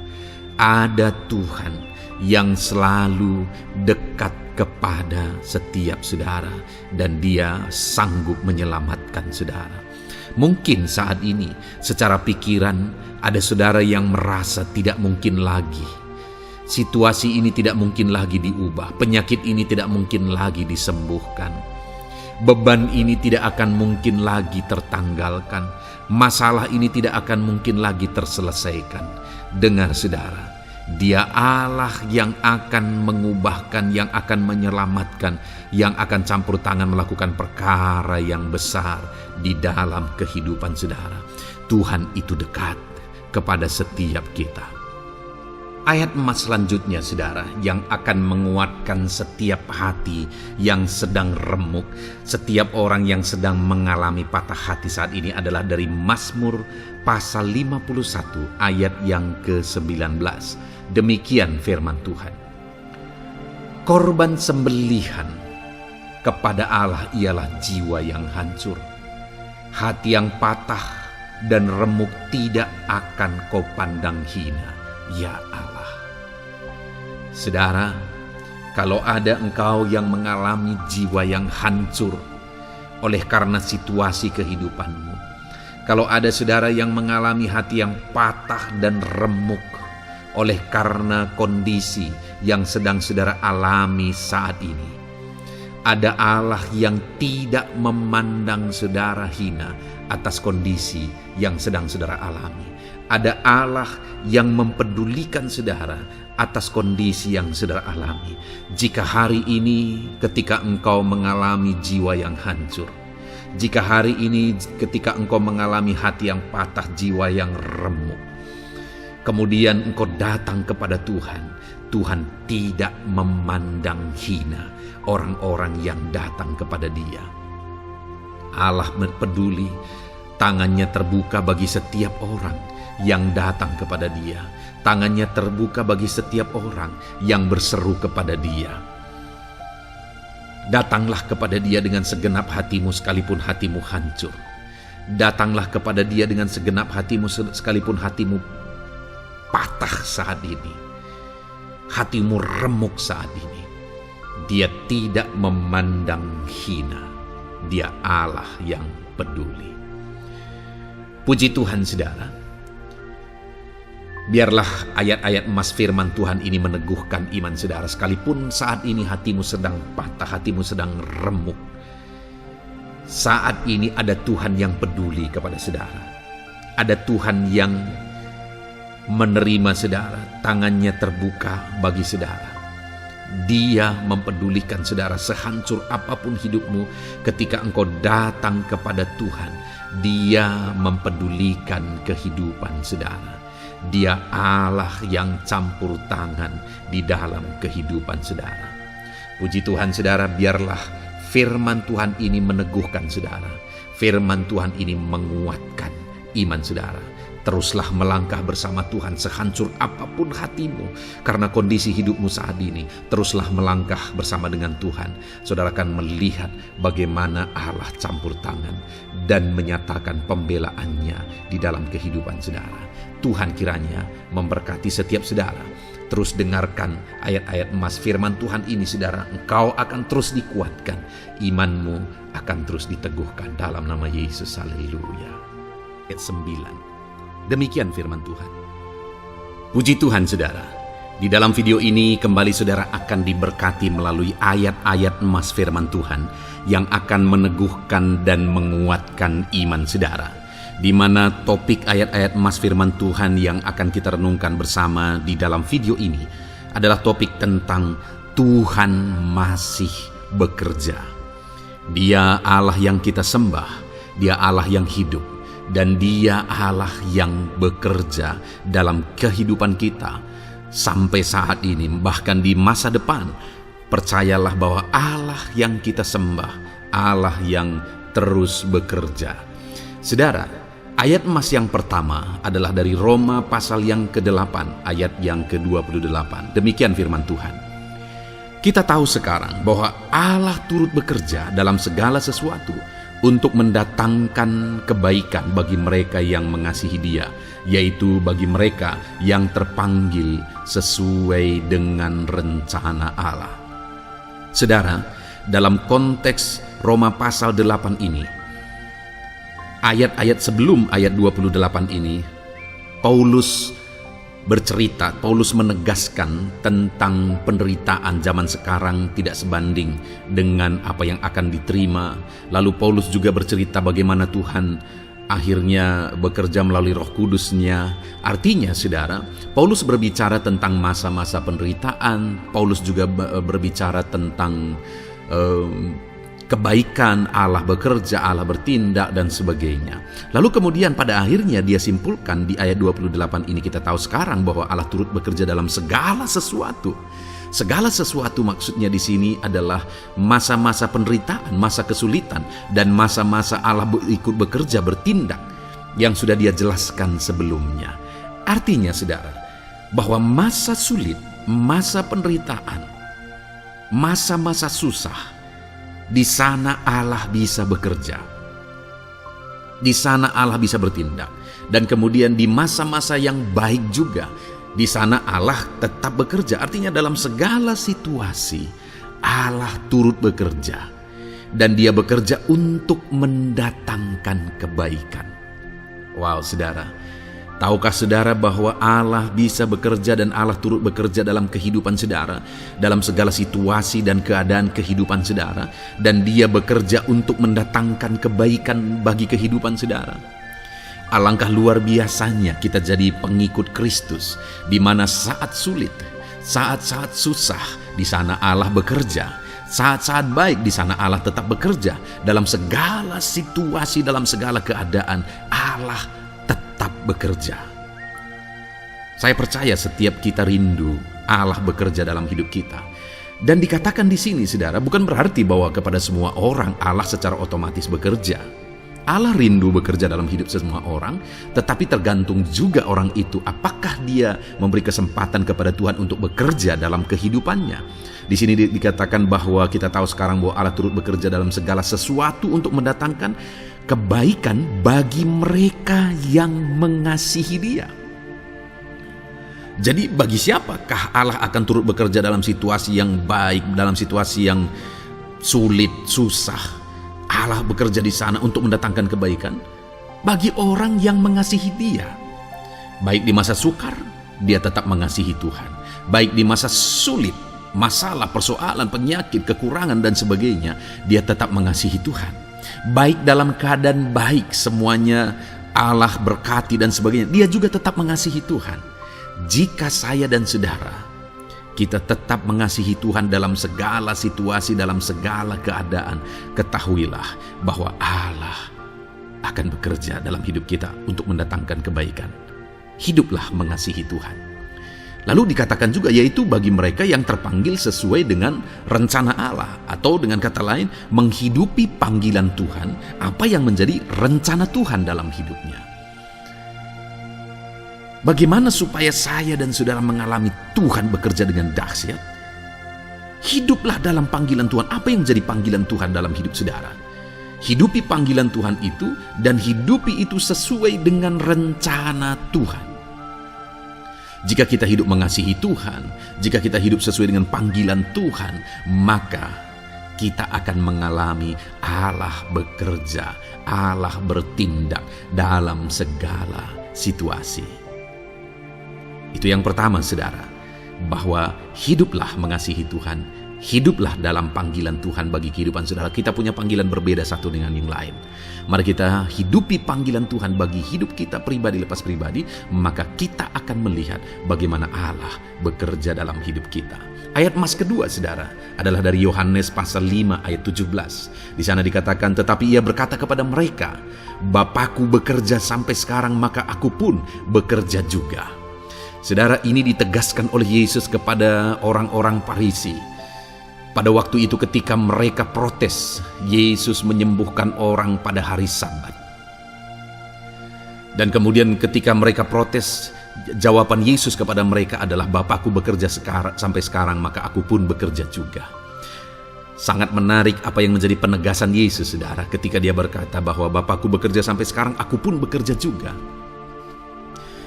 ada Tuhan yang selalu dekat kepada setiap saudara, dan Dia sanggup menyelamatkan saudara. Mungkin saat ini secara pikiran ada saudara yang merasa tidak mungkin lagi. Situasi ini tidak mungkin lagi diubah. Penyakit ini tidak mungkin lagi disembuhkan. Beban ini tidak akan mungkin lagi tertanggalkan. Masalah ini tidak akan mungkin lagi terselesaikan. Dengar saudara, Dia Allah yang akan mengubahkan, yang akan menyelamatkan, yang akan campur tangan melakukan perkara yang besar di dalam kehidupan saudara. Tuhan itu dekat kepada setiap kita. Ayat emas selanjutnya saudara, yang akan menguatkan setiap hati yang sedang remuk, setiap orang yang sedang mengalami patah hati saat ini adalah dari Mazmur pasal 51 ayat yang ke-19. Demikian firman Tuhan. Korban sembelihan kepada Allah ialah jiwa yang hancur. Hati yang patah dan remuk tidak akan kau pandang hina, ya Allah. Saudara, kalau ada engkau yang mengalami jiwa yang hancur oleh karena situasi kehidupanmu, kalau ada saudara yang mengalami hati yang patah dan remuk oleh karena kondisi yang sedang saudara alami saat ini, ada Allah yang tidak memandang saudara hina atas kondisi yang sedang saudara alami. Ada Allah yang mempedulikan saudara atas kondisi yang saudara alami. Jika hari ini ketika engkau mengalami jiwa yang hancur, jika hari ini ketika engkau mengalami hati yang patah, jiwa yang remuk, kemudian engkau datang kepada Tuhan, Tuhan tidak memandang hina orang-orang yang datang kepada Dia. Allah peduli, tangannya terbuka bagi setiap orang yang datang kepada Dia. Tangannya terbuka bagi setiap orang yang berseru kepada Dia. Datanglah kepada Dia dengan segenap hatimu sekalipun hatimu hancur. Datanglah kepada Dia dengan segenap hatimu sekalipun hatimu patah saat ini. Hatimu remuk saat ini. Dia tidak memandang hina. Dia Allah yang peduli. Puji Tuhan saudara. Biarlah ayat-ayat emas firman Tuhan ini meneguhkan iman saudara. Sekalipun saat ini hatimu sedang patah, hatimu sedang remuk, saat ini ada Tuhan yang peduli kepada saudara. Ada Tuhan yang menerima saudara, tangannya terbuka bagi saudara. Dia mempedulikan saudara sehancur apapun hidupmu. Ketika engkau datang kepada Tuhan, Dia mempedulikan kehidupan saudara. Dia Allah yang campur tangan di dalam kehidupan saudara. Puji Tuhan saudara, biarlah firman Tuhan ini meneguhkan saudara. Firman Tuhan ini menguatkan iman saudara. Teruslah melangkah bersama Tuhan sehancur apapun hatimu karena kondisi hidupmu saat ini. Teruslah melangkah bersama dengan Tuhan. Saudara akan melihat bagaimana Allah campur tangan dan menyatakan pembelaannya di dalam kehidupan saudara. Tuhan kiranya memberkati setiap saudara. Terus dengarkan ayat-ayat emas firman Tuhan ini saudara. Engkau akan terus dikuatkan. Imanmu akan terus diteguhkan dalam nama Yesus. Haleluya. Ayat 9. Demikian firman Tuhan. Puji Tuhan saudara. Di dalam video ini kembali saudara akan diberkati melalui ayat-ayat emas firman Tuhan yang akan meneguhkan dan menguatkan iman saudara. Di mana topik ayat-ayat emas firman Tuhan yang akan kita renungkan bersama di dalam video ini adalah topik tentang Tuhan masih bekerja. Dia Allah yang kita sembah, Dia Allah yang hidup, dan Dia Allah yang bekerja dalam kehidupan kita sampai saat ini, bahkan di masa depan. Percayalah bahwa Allah yang kita sembah, Allah yang terus bekerja. Saudara, ayat emas yang pertama adalah dari Roma pasal yang ke-8 ayat yang ke-28. Demikian firman Tuhan. Kita tahu sekarang bahwa Allah turut bekerja dalam segala sesuatu untuk mendatangkan kebaikan bagi mereka yang mengasihi Dia, yaitu bagi mereka yang terpanggil sesuai dengan rencana Allah. Saudara, dalam konteks Roma pasal 8 ini, ayat-ayat sebelum ayat 28 ini, Paulus menegaskan tentang penderitaan zaman sekarang tidak sebanding dengan apa yang akan diterima. Lalu Paulus juga bercerita bagaimana Tuhan akhirnya bekerja melalui Roh Kudus-Nya. Artinya, saudara, Paulus berbicara tentang masa-masa penderitaan. Paulus juga berbicara tentang kebaikan, Allah bekerja, Allah bertindak, dan sebagainya. Lalu kemudian pada akhirnya dia simpulkan di ayat 28 ini, kita tahu sekarang bahwa Allah turut bekerja dalam segala sesuatu. Segala sesuatu maksudnya di sini adalah masa-masa penderitaan, masa kesulitan, dan masa-masa Allah ikut bekerja, bertindak, yang sudah dia jelaskan sebelumnya. Artinya, saudara, bahwa masa sulit, masa penderitaan, masa-masa susah, di sana Allah bisa bekerja. Di sana Allah bisa bertindak. Dan kemudian di masa-masa yang baik juga, di sana Allah tetap bekerja. Artinya dalam segala situasi Allah turut bekerja. Dan dia bekerja untuk mendatangkan kebaikan. Wow, saudara. Tahukah saudara bahwa Allah bisa bekerja dan Allah turut bekerja dalam kehidupan saudara, dalam segala situasi dan keadaan kehidupan saudara, dan dia bekerja untuk mendatangkan kebaikan bagi kehidupan saudara. Alangkah luar biasanya kita jadi pengikut Kristus, di mana saat sulit, saat-saat susah, di sana Allah bekerja. Saat-saat baik, di sana Allah tetap bekerja. Dalam segala situasi, dalam segala keadaan, Allah tetap bekerja. Saya percaya setiap kita rindu Allah bekerja dalam hidup kita. Dan dikatakan di sini, saudara, bukan berarti bahwa kepada semua orang Allah secara otomatis bekerja. Allah rindu bekerja dalam hidup semua orang, tetapi tergantung juga orang itu apakah dia memberi kesempatan kepada Tuhan untuk bekerja dalam kehidupannya. Di sini dikatakan bahwa kita tahu sekarang bahwa Allah turut bekerja dalam segala sesuatu untuk mendatangkan kebaikan bagi mereka yang mengasihi Dia. Jadi bagi siapakah Allah akan turut bekerja dalam situasi yang baik, dalam situasi yang sulit, susah? Allah bekerja di sana untuk mendatangkan kebaikan bagi orang yang mengasihi Dia. Baik di masa sukar, dia tetap mengasihi Tuhan. Baik di masa sulit, masalah, persoalan, penyakit, kekurangan, dan sebagainya, dia tetap mengasihi Tuhan. Baik dalam keadaan baik, semuanya Allah berkati dan sebagainya, dia juga tetap mengasihi Tuhan. Jika saya dan saudara kita tetap mengasihi Tuhan dalam segala situasi, dalam segala keadaan, ketahuilah bahwa Allah akan bekerja dalam hidup kita untuk mendatangkan kebaikan. Hiduplah mengasihi Tuhan. Lalu dikatakan juga, yaitu bagi mereka yang terpanggil sesuai dengan rencana Allah, atau dengan kata lain, menghidupi panggilan Tuhan, apa yang menjadi rencana Tuhan dalam hidupnya. Bagaimana supaya saya dan saudara mengalami Tuhan bekerja dengan dahsyat? Hiduplah dalam panggilan Tuhan. Apa yang menjadi panggilan Tuhan dalam hidup saudara? Hidupi panggilan Tuhan itu, dan hidupi itu sesuai dengan rencana Tuhan. Jika kita hidup mengasihi Tuhan, jika kita hidup sesuai dengan panggilan Tuhan, maka kita akan mengalami Allah bekerja, Allah bertindak dalam segala situasi. Itu yang pertama, saudara, bahwa hiduplah mengasihi Tuhan, hiduplah dalam panggilan Tuhan bagi kehidupan saudara. Kita punya panggilan berbeda satu dengan yang lain. Mari kita hidupi panggilan Tuhan bagi hidup kita pribadi lepas pribadi, maka kita akan melihat bagaimana Allah bekerja dalam hidup kita. Ayat emas kedua, saudara, adalah dari Yohanes pasal 5 ayat 17. Di sana dikatakan, tetapi ia berkata kepada mereka, Bapakku bekerja sampai sekarang, maka aku pun bekerja juga. Saudara, ini ditegaskan oleh Yesus kepada orang-orang Farisi. Pada waktu itu ketika mereka protes, Yesus menyembuhkan orang pada hari Sabat. Dan kemudian ketika mereka protes, jawaban Yesus kepada mereka adalah, Bapakku bekerja sampai sekarang, maka aku pun bekerja juga. Sangat menarik apa yang menjadi penegasan Yesus, saudara, ketika dia berkata bahwa Bapakku bekerja sampai sekarang, aku pun bekerja juga.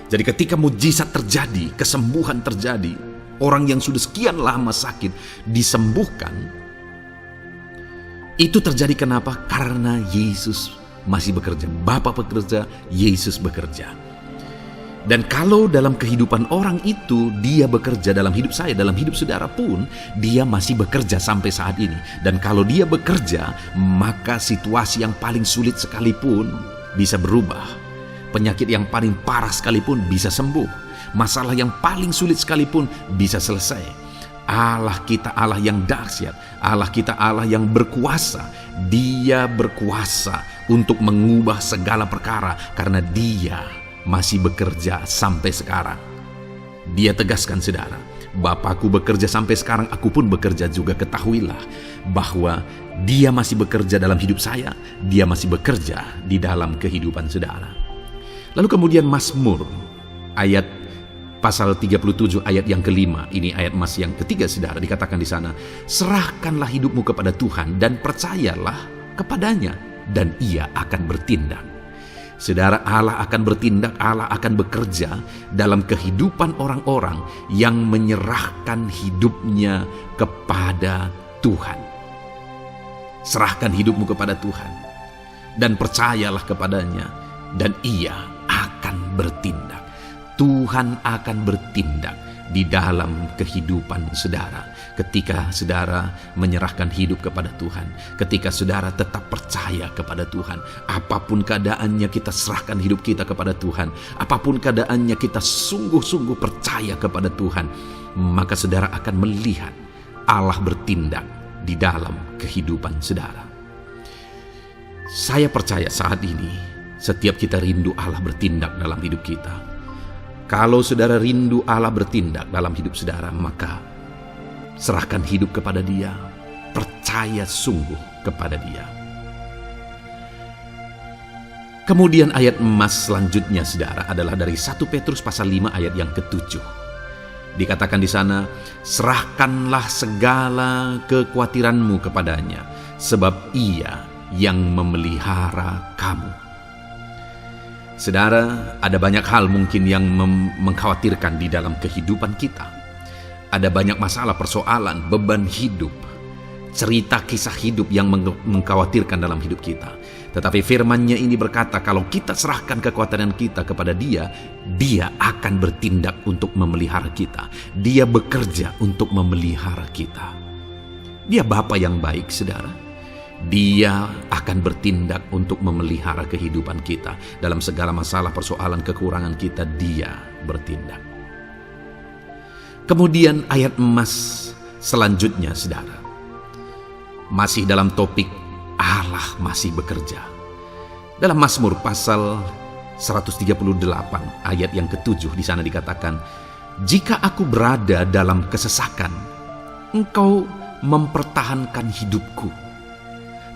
Jadi ketika mujizat terjadi, kesembuhan terjadi, orang yang sudah sekian lama sakit disembuhkan, itu terjadi kenapa? Karena Yesus masih bekerja. Bapa bekerja, Yesus bekerja. Dan kalau dalam kehidupan orang itu, dia bekerja dalam hidup saya, dalam hidup saudara pun, dia masih bekerja sampai saat ini. Dan kalau dia bekerja, maka situasi yang paling sulit sekalipun, bisa berubah. Penyakit yang paling parah sekalipun bisa sembuh. Masalah yang paling sulit sekalipun bisa selesai. Allah kita Allah yang dahsyat, Allah kita Allah yang berkuasa. Dia berkuasa untuk mengubah segala perkara karena Dia masih bekerja sampai sekarang. Dia tegaskan, saudara, Bapakku bekerja sampai sekarang, aku pun bekerja juga. Ketahuilah bahwa Dia masih bekerja dalam hidup saya, Dia masih bekerja di dalam kehidupan saudara. Lalu kemudian Mazmur ayat pasal 37 ayat yang kelima, ini ayat Mas yang ketiga saudara, dikatakan di sana, serahkanlah hidupmu kepada Tuhan dan percayalah kepadanya dan Ia akan bertindak. Saudara, Allah akan bertindak, Allah akan bekerja dalam kehidupan orang-orang yang menyerahkan hidupnya kepada Tuhan. Serahkan hidupmu kepada Tuhan dan percayalah kepadanya dan Ia akan bertindak. Tuhan akan bertindak di dalam kehidupan saudara. Ketika saudara menyerahkan hidup kepada Tuhan, ketika saudara tetap percaya kepada Tuhan, apapun keadaannya kita serahkan hidup kita kepada Tuhan, apapun keadaannya kita sungguh-sungguh percaya kepada Tuhan, maka saudara akan melihat Allah bertindak di dalam kehidupan saudara. Saya percaya saat ini setiap kita rindu Allah bertindak dalam hidup kita. Kalau saudara rindu Allah bertindak dalam hidup saudara, maka serahkan hidup kepada Dia, percaya sungguh kepada Dia. Kemudian ayat emas selanjutnya saudara adalah dari 1 Petrus pasal 5 ayat yang ke-7. Dikatakan di sana, serahkanlah segala kekhawatiranmu kepadanya, sebab Ia yang memelihara kamu. Saudara, ada banyak hal mungkin yang mengkhawatirkan di dalam kehidupan kita. Ada banyak masalah, persoalan, beban hidup, cerita kisah hidup yang mengkhawatirkan dalam hidup kita. Tetapi firman-Nya ini berkata, kalau kita serahkan kekhawatiran kita kepada Dia, Dia akan bertindak untuk memelihara kita. Dia bekerja untuk memelihara kita. Dia Bapa yang baik, saudara. Dia akan bertindak untuk memelihara kehidupan kita. Dalam segala masalah, persoalan, kekurangan kita, Dia bertindak. Kemudian ayat emas selanjutnya saudara, masih dalam topik Allah masih bekerja. Dalam Mazmur pasal 138 ayat yang ke-7 di sana dikatakan, jika aku berada dalam kesesakan, Engkau mempertahankan hidupku.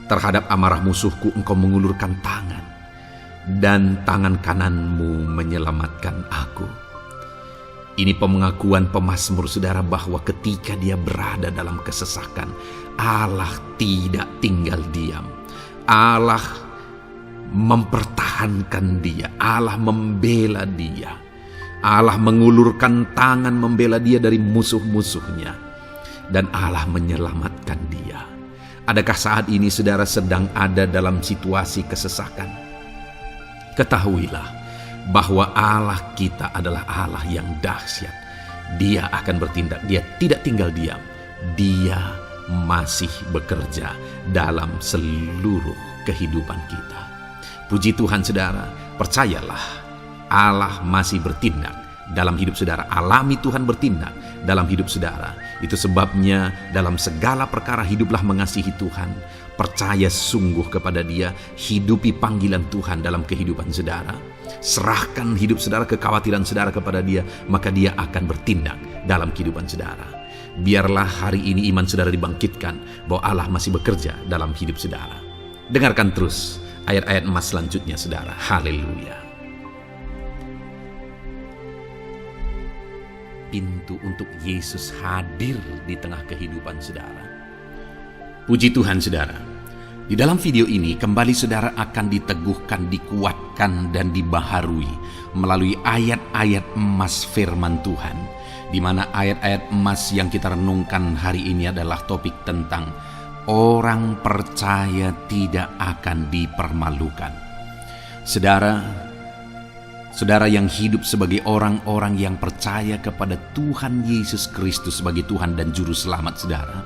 Terhadap amarah musuhku Engkau mengulurkan tangan, dan tangan kananmu menyelamatkan aku. Ini pengakuan pemazmur saudara bahwa ketika dia berada dalam kesesakan, Allah tidak tinggal diam. Allah mempertahankan dia, Allah membela dia. Allah mengulurkan tangan membela dia dari musuh-musuhnya, dan Allah menyelamatkan dia. Adakah saat ini saudara sedang ada dalam situasi kesesakan? Ketahuilah bahwa Allah kita adalah Allah yang dahsyat. Dia akan bertindak, Dia tidak tinggal diam. Dia masih bekerja dalam seluruh kehidupan kita. Puji Tuhan saudara, percayalah Allah masih bertindak dalam hidup saudara. Alami Tuhan bertindak dalam hidup saudara. Itu sebabnya dalam segala perkara hiduplah mengasihi Tuhan. Percaya sungguh kepada Dia, hidupi panggilan Tuhan dalam kehidupan saudara. Serahkan hidup saudara, kekhawatiran saudara kepada Dia, maka Dia akan bertindak dalam kehidupan saudara. Biarlah hari ini iman saudara dibangkitkan bahwa Allah masih bekerja dalam hidup saudara. Dengarkan terus ayat-ayat emas selanjutnya saudara. Haleluya. Pintu untuk Yesus hadir di tengah kehidupan saudara. Puji Tuhan saudara. Di dalam video ini kembali saudara akan diteguhkan, dikuatkan dan dibaharui melalui ayat-ayat emas firman Tuhan, di mana ayat-ayat emas yang kita renungkan hari ini adalah topik tentang orang percaya tidak akan dipermalukan. Saudara yang hidup sebagai orang-orang yang percaya kepada Tuhan Yesus Kristus sebagai Tuhan dan Juru Selamat saudara,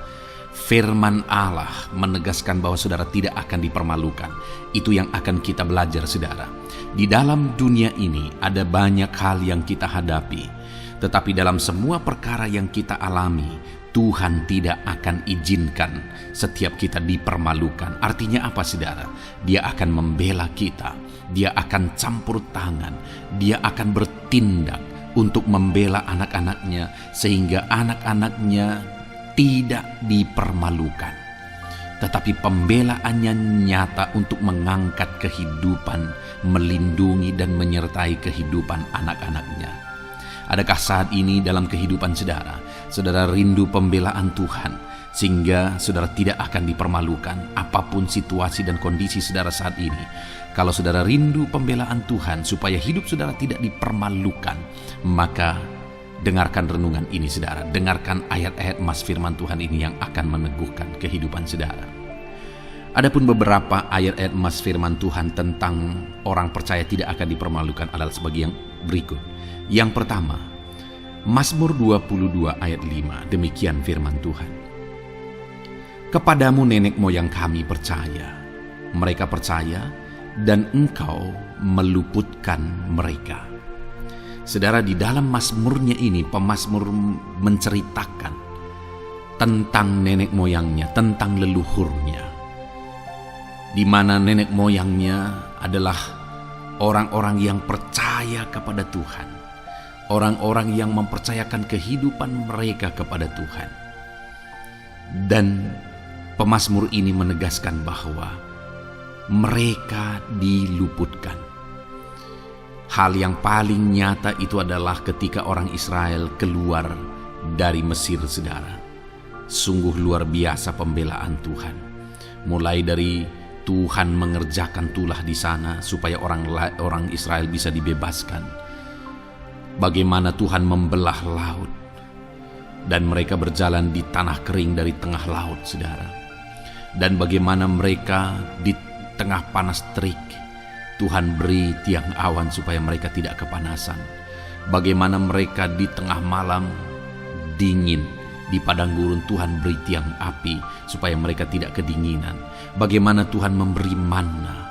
Firman Allah menegaskan bahwa saudara tidak akan dipermalukan. Itu yang akan kita belajar, saudara. Di dalam dunia ini ada banyak hal yang kita hadapi, tetapi dalam semua perkara yang kita alami, Tuhan tidak akan izinkan setiap kita dipermalukan. Artinya apa, saudara? Dia akan membela kita, dia akan campur tangan, dia akan bertindak untuk membela anak-anaknya, sehingga anak-anaknya tidak dipermalukan. Tetapi pembelaannya nyata untuk mengangkat kehidupan, melindungi dan menyertai kehidupan anak-anaknya. Adakah saat ini dalam kehidupan saudara, saudara rindu pembelaan Tuhan, sehingga saudara tidak akan dipermalukan apapun situasi dan kondisi saudara saat ini? Kalau saudara rindu pembelaan Tuhan supaya hidup saudara tidak dipermalukan, maka dengarkan renungan ini, saudara. Dengarkan ayat-ayat emas firman Tuhan ini yang akan meneguhkan kehidupan saudara. Adapun beberapa ayat-ayat emas firman Tuhan tentang orang percaya tidak akan dipermalukan adalah sebagai yang berikut. Yang pertama, Mazmur 22 ayat 5, demikian firman Tuhan. Kepadamu nenek moyang kami percaya, mereka percaya dan engkau meluputkan mereka. Saudara, di dalam mazmurnya ini, pemazmur menceritakan tentang nenek moyangnya, tentang leluhurnya, di mana nenek moyangnya adalah orang-orang yang percaya kepada Tuhan, orang-orang yang mempercayakan kehidupan mereka kepada Tuhan. Dan pemazmur ini menegaskan bahwa mereka diluputkan. Hal yang paling nyata itu adalah ketika orang Israel keluar dari Mesir, saudara. Sungguh luar biasa pembelaan Tuhan. Mulai dari Tuhan mengerjakan tulah di sana supaya orang Israel bisa dibebaskan. Bagaimana Tuhan membelah laut dan mereka berjalan di tanah kering dari tengah laut, saudara. Dan bagaimana mereka di tengah panas terik, Tuhan beri tiang awan supaya mereka tidak kepanasan. Bagaimana mereka di tengah malam dingin, di padang gurun Tuhan beri tiang api supaya mereka tidak kedinginan. Bagaimana Tuhan memberi manna,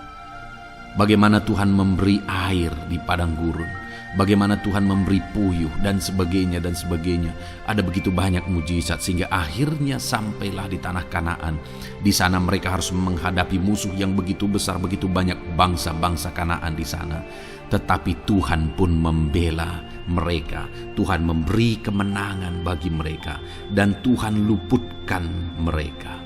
bagaimana Tuhan memberi air di padang gurun, bagaimana Tuhan memberi puyuh dan sebagainya dan sebagainya. Ada begitu banyak mujizat sehingga akhirnya sampailah di tanah Kanaan. Di sana mereka harus menghadapi musuh yang begitu besar, begitu banyak bangsa-bangsa Kanaan di sana. Tetapi Tuhan pun membela mereka. Tuhan memberi kemenangan bagi mereka dan Tuhan luputkan mereka.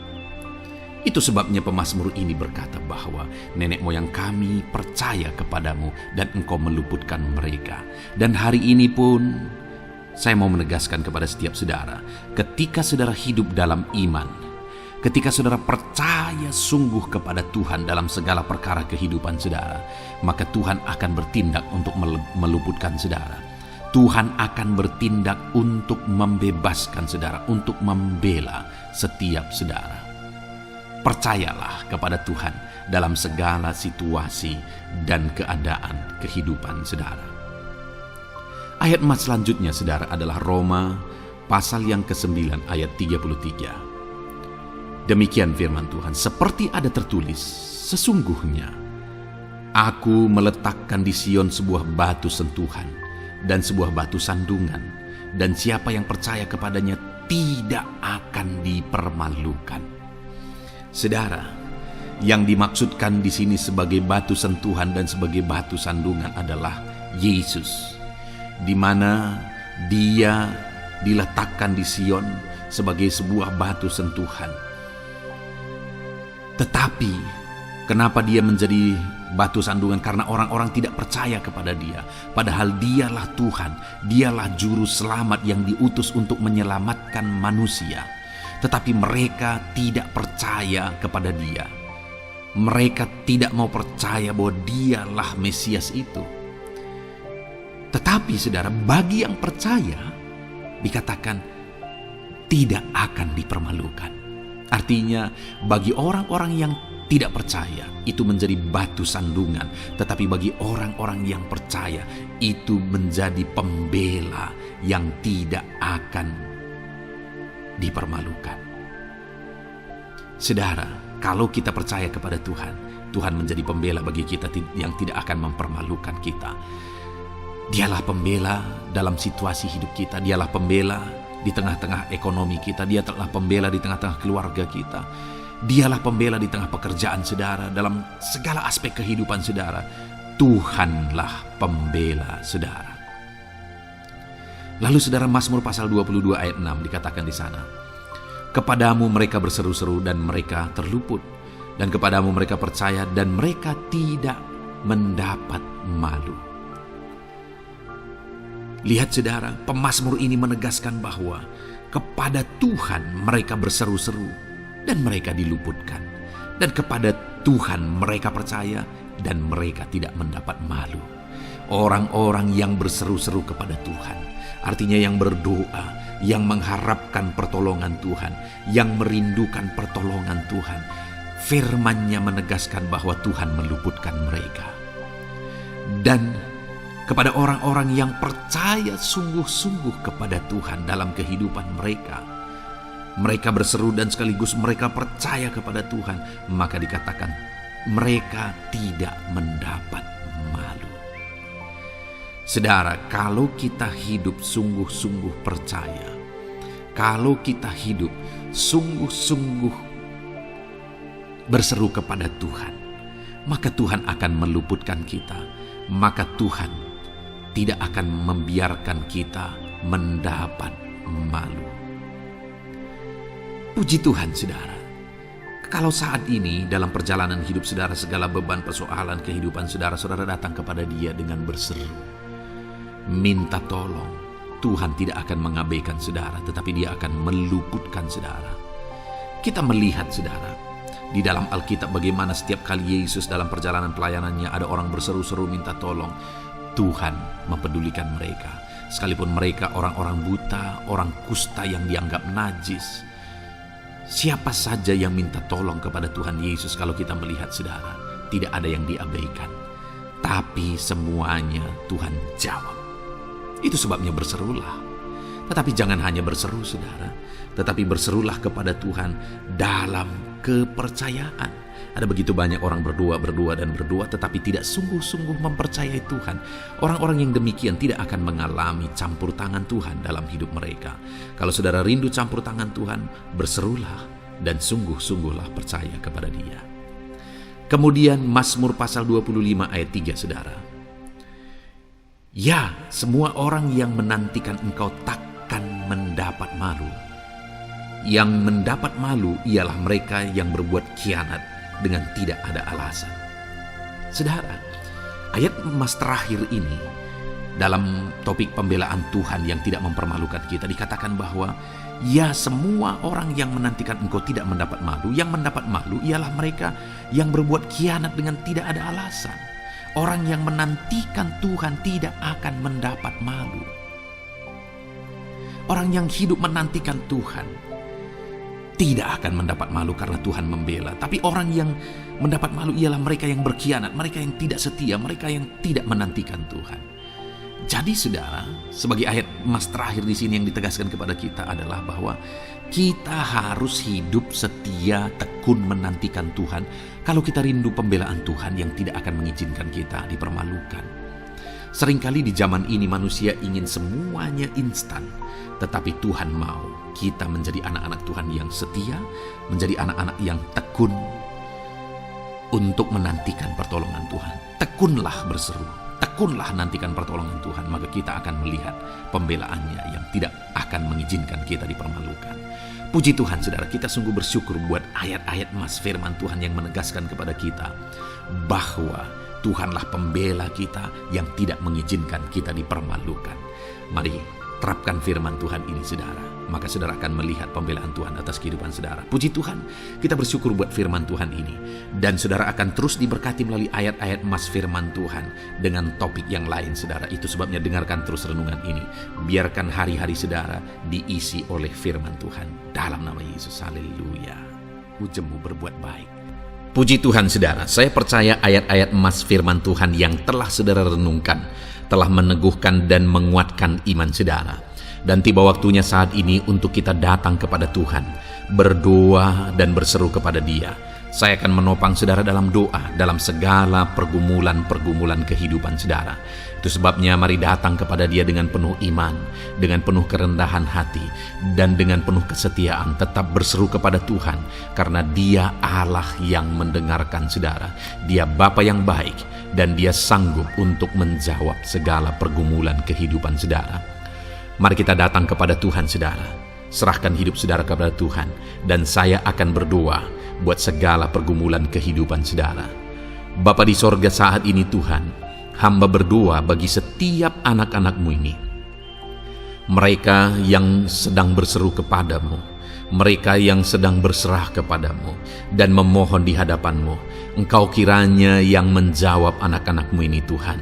Itu sebabnya pemazmur ini berkata bahwa nenek moyang kami percaya kepadamu dan engkau meluputkan mereka. Dan hari ini pun saya mau menegaskan kepada setiap saudara, ketika saudara hidup dalam iman, ketika saudara percaya sungguh kepada Tuhan dalam segala perkara kehidupan saudara, maka Tuhan akan bertindak untuk meluputkan saudara. Tuhan akan bertindak untuk membebaskan saudara, untuk membela setiap saudara. Percayalah kepada Tuhan dalam segala situasi dan keadaan kehidupan saudara. Ayat emas selanjutnya, saudara, adalah Roma pasal yang ke-9 ayat 33. Demikian firman Tuhan, seperti ada tertulis, sesungguhnya aku meletakkan di Sion sebuah batu sentuhan dan sebuah batu sandungan, dan siapa yang percaya kepadanya tidak akan dipermalukan. Saudara, yang dimaksudkan di sini sebagai batu sentuhan dan sebagai batu sandungan adalah Yesus, di mana Dia diletakkan di Sion sebagai sebuah batu sentuhan. Tetapi kenapa Dia menjadi batu sandungan? Karena orang-orang tidak percaya kepada Dia, padahal Dialah Tuhan, Dialah juru selamat yang diutus untuk menyelamatkan manusia. Tetapi mereka tidak percaya kepada Dia. Mereka tidak mau percaya bahwa Dialah Mesias itu. Tetapi saudara, bagi yang percaya dikatakan tidak akan dipermalukan. Artinya bagi orang-orang yang tidak percaya itu menjadi batu sandungan, tetapi bagi orang-orang yang percaya itu menjadi pembela yang tidak akan dipermalukan. Saudara, kalau kita percaya kepada Tuhan, Tuhan menjadi pembela bagi kita yang tidak akan mempermalukan kita. Dialah pembela dalam situasi hidup kita. Dialah pembela di tengah-tengah ekonomi kita. Dia telah pembela di tengah-tengah keluarga kita. Dialah pembela di tengah pekerjaan saudara. Dalam segala aspek kehidupan saudara, Tuhanlah pembela saudara. Lalu saudara, Mazmur pasal 22 ayat 6 dikatakan di sana, kepadamu mereka berseru-seru dan mereka terluput, dan kepadamu mereka percaya dan mereka tidak mendapat malu. Lihat saudara, pemazmur ini menegaskan bahwa kepada Tuhan mereka berseru-seru dan mereka diluputkan, dan kepada Tuhan mereka percaya dan mereka tidak mendapat malu. Orang-orang yang berseru-seru kepada Tuhan, artinya yang berdoa, yang mengharapkan pertolongan Tuhan, yang merindukan pertolongan Tuhan, firman-Nya menegaskan bahwa Tuhan meluputkan mereka. Dan kepada orang-orang yang percaya sungguh-sungguh kepada Tuhan dalam kehidupan mereka, mereka berseru dan sekaligus mereka percaya kepada Tuhan, maka dikatakan mereka tidak mendapat malu. Saudara, kalau kita hidup sungguh-sungguh percaya, kalau kita hidup sungguh-sungguh berseru kepada Tuhan, maka Tuhan akan meluputkan kita, maka Tuhan tidak akan membiarkan kita mendapat malu. Puji Tuhan saudara. Kalau saat ini dalam perjalanan hidup saudara, segala beban persoalan kehidupan saudara, saudara datang kepada Dia dengan berseru, minta tolong, Tuhan tidak akan mengabaikan saudara, tetapi Dia akan meluputkan saudara. Kita melihat saudara, di dalam Alkitab bagaimana setiap kali Yesus dalam perjalanan pelayanannya ada orang berseru-seru minta tolong, Tuhan mempedulikan mereka. Sekalipun mereka orang-orang buta, orang kusta yang dianggap najis, siapa saja yang minta tolong kepada Tuhan Yesus, kalau kita melihat saudara, tidak ada yang diabaikan, tapi semuanya Tuhan jawab. Itu sebabnya berserulah. Tetapi jangan hanya berseru saudara, tetapi berserulah kepada Tuhan dalam kepercayaan. Ada begitu banyak orang berdoa tetapi tidak sungguh-sungguh mempercayai Tuhan. Orang-orang yang demikian tidak akan mengalami campur tangan Tuhan dalam hidup mereka. Kalau saudara rindu campur tangan Tuhan, berserulah dan sungguh-sungguhlah percaya kepada Dia. Kemudian Mazmur pasal 25 ayat 3 saudara. Ya, semua orang yang menantikan Engkau takkan mendapat malu. Yang mendapat malu ialah mereka yang berbuat khianat dengan tidak ada alasan. Saudara, ayat emas terakhir ini dalam topik pembelaan Tuhan yang tidak mempermalukan kita, dikatakan bahwa ya, semua orang yang menantikan Engkau tidak mendapat malu. Yang mendapat malu ialah mereka yang berbuat khianat dengan tidak ada alasan. Orang yang menantikan Tuhan tidak akan mendapat malu. Orang yang hidup menantikan Tuhan tidak akan mendapat malu karena Tuhan membela. Tapi orang yang mendapat malu ialah mereka yang berkhianat, mereka yang tidak setia, mereka yang tidak menantikan Tuhan. Jadi saudara, sebagai ayat emas terakhir di sini yang ditegaskan kepada kita adalah bahwa kita harus hidup setia, tekun menantikan Tuhan. Kalau kita rindu pembelaan Tuhan yang tidak akan mengizinkan kita dipermalukan. Seringkali di zaman ini manusia ingin semuanya instan, tetapi Tuhan mau kita menjadi anak-anak Tuhan yang setia, menjadi anak-anak yang tekun untuk menantikan pertolongan Tuhan. Tekunlah berseru, tekunlah nantikan pertolongan Tuhan, maka kita akan melihat pembelaannya yang tidak akan mengizinkan kita dipermalukan. Puji Tuhan saudara, kita sungguh bersyukur buat ayat-ayat emas firman Tuhan yang menegaskan kepada kita bahwa Tuhanlah pembela kita yang tidak mengizinkan kita dipermalukan. Mari terapkan firman Tuhan ini saudara, maka saudara akan melihat pembelaan Tuhan atas kehidupan saudara. Puji Tuhan, kita bersyukur buat firman Tuhan ini. Dan saudara akan terus diberkati melalui ayat-ayat emas firman Tuhan dengan topik yang lain saudara. Itu sebabnya dengarkan terus renungan ini. Biarkan hari-hari saudara diisi oleh firman Tuhan. Dalam nama Yesus, haleluya. Ujungmu berbuat baik. Puji Tuhan saudara, saya percaya ayat-ayat emas firman Tuhan yang telah saudara renungkan telah meneguhkan dan menguatkan iman saudara. Dan tiba waktunya saat ini untuk kita datang kepada Tuhan, berdoa dan berseru kepada Dia. Saya akan menopang saudara dalam doa, dalam segala pergumulan-pergumulan kehidupan saudara. Itu sebabnya mari datang kepada Dia dengan penuh iman, dengan penuh kerendahan hati, dan dengan penuh kesetiaan. Tetap berseru kepada Tuhan, karena Dia Allah yang mendengarkan saudara. Dia Bapa yang baik, dan Dia sanggup untuk menjawab segala pergumulan kehidupan saudara. Mari kita datang kepada Tuhan saudara. Serahkan hidup saudara kepada Tuhan, dan saya akan berdoa buat segala pergumulan kehidupan saudara. Bapa di sorga, saat ini Tuhan, hamba berdoa bagi setiap anak-anak-Mu ini. Mereka yang sedang berseru kepadamu, mereka yang sedang berserah kepadamu dan memohon di hadapan-Mu. Engkau kiranya yang menjawab anak-anak-Mu ini Tuhan.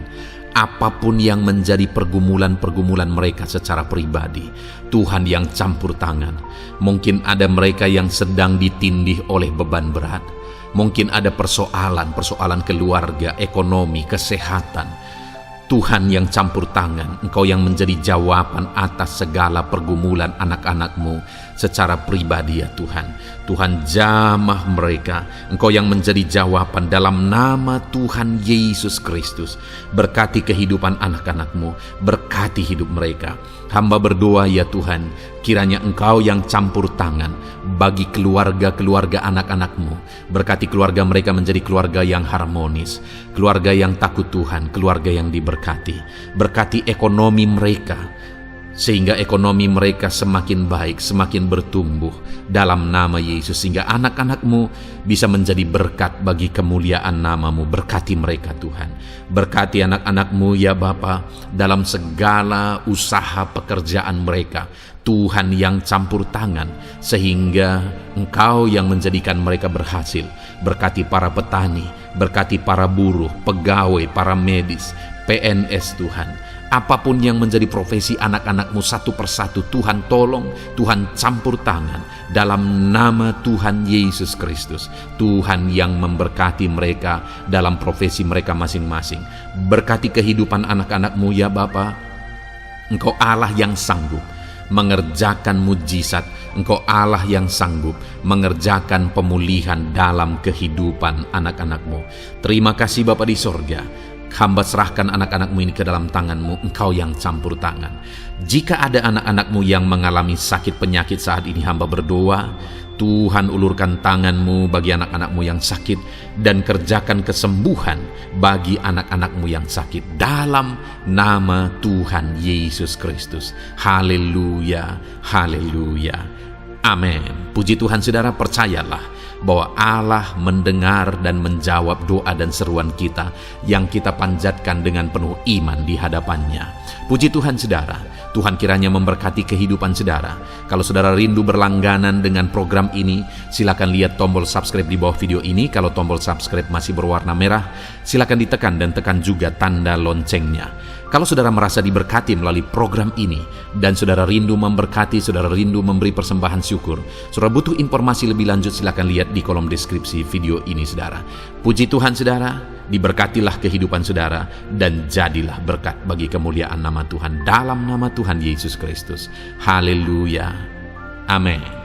Apapun yang menjadi pergumulan-pergumulan mereka secara pribadi, Tuhan yang campur tangan. Mungkin ada mereka yang sedang ditindih oleh beban berat. Mungkin ada persoalan keluarga, ekonomi, kesehatan. Tuhan yang campur tangan, Engkau yang menjadi jawaban atas segala pergumulan anak-anak-Mu secara pribadi ya Tuhan. Tuhan jamah mereka, Engkau yang menjadi jawaban dalam nama Tuhan Yesus Kristus. Berkati kehidupan anak-anak-Mu, berkati hidup mereka. Hamba berdoa ya Tuhan, kiranya Engkau yang campur tangan bagi keluarga-keluarga anak-anak-Mu. Berkati keluarga mereka menjadi keluarga yang harmonis, keluarga yang takut Tuhan, keluarga yang diberkati. Berkati ekonomi mereka, sehingga ekonomi mereka semakin baik, semakin bertumbuh dalam nama Yesus, sehingga anak-anak-Mu bisa menjadi berkat bagi kemuliaan nama-Mu. Berkati mereka Tuhan, berkati anak-anak-Mu ya Bapa dalam segala usaha pekerjaan mereka. Tuhan yang campur tangan sehingga Engkau yang menjadikan mereka berhasil. Berkati para petani, berkati para buruh, pegawai, para medis, PNS Tuhan. Apapun yang menjadi profesi anak-anak-Mu satu persatu, Tuhan tolong, Tuhan campur tangan dalam nama Tuhan Yesus Kristus. Tuhan yang memberkati mereka dalam profesi mereka masing-masing. Berkati kehidupan anak-anak-Mu ya Bapa. Engkau Allah yang sanggup mengerjakan mujizat. Engkau Allah yang sanggup mengerjakan pemulihan dalam kehidupan anak-anak-Mu. Terima kasih Bapa di sorga. Hamba serahkan anak-anak-Mu ini ke dalam tangan-Mu, Engkau yang campur tangan. Jika ada anak-anak-Mu yang mengalami sakit penyakit saat ini, hamba berdoa, Tuhan ulurkan tangan-Mu bagi anak-anak-Mu yang sakit dan kerjakan kesembuhan bagi anak-anak-Mu yang sakit dalam nama Tuhan Yesus Kristus. Haleluya, haleluya, amin. Puji Tuhan saudara, percayalah bahwa Allah mendengar dan menjawab doa dan seruan kita yang kita panjatkan dengan penuh iman di hadapannya. Puji Tuhan saudara, Tuhan kiranya memberkati kehidupan saudara. Kalau saudara rindu berlangganan dengan program ini, silakan lihat tombol subscribe di bawah video ini. Kalau tombol subscribe masih berwarna merah, silakan ditekan dan tekan juga tanda loncengnya. Kalau saudara merasa diberkati melalui program ini dan saudara rindu memberkati, saudara rindu memberi persembahan syukur, saudara butuh informasi lebih lanjut, silakan lihat di kolom deskripsi video ini saudara. Puji Tuhan saudara, diberkatilah kehidupan saudara dan jadilah berkat bagi kemuliaan nama Tuhan dalam nama Tuhan Yesus Kristus. Haleluya, amin.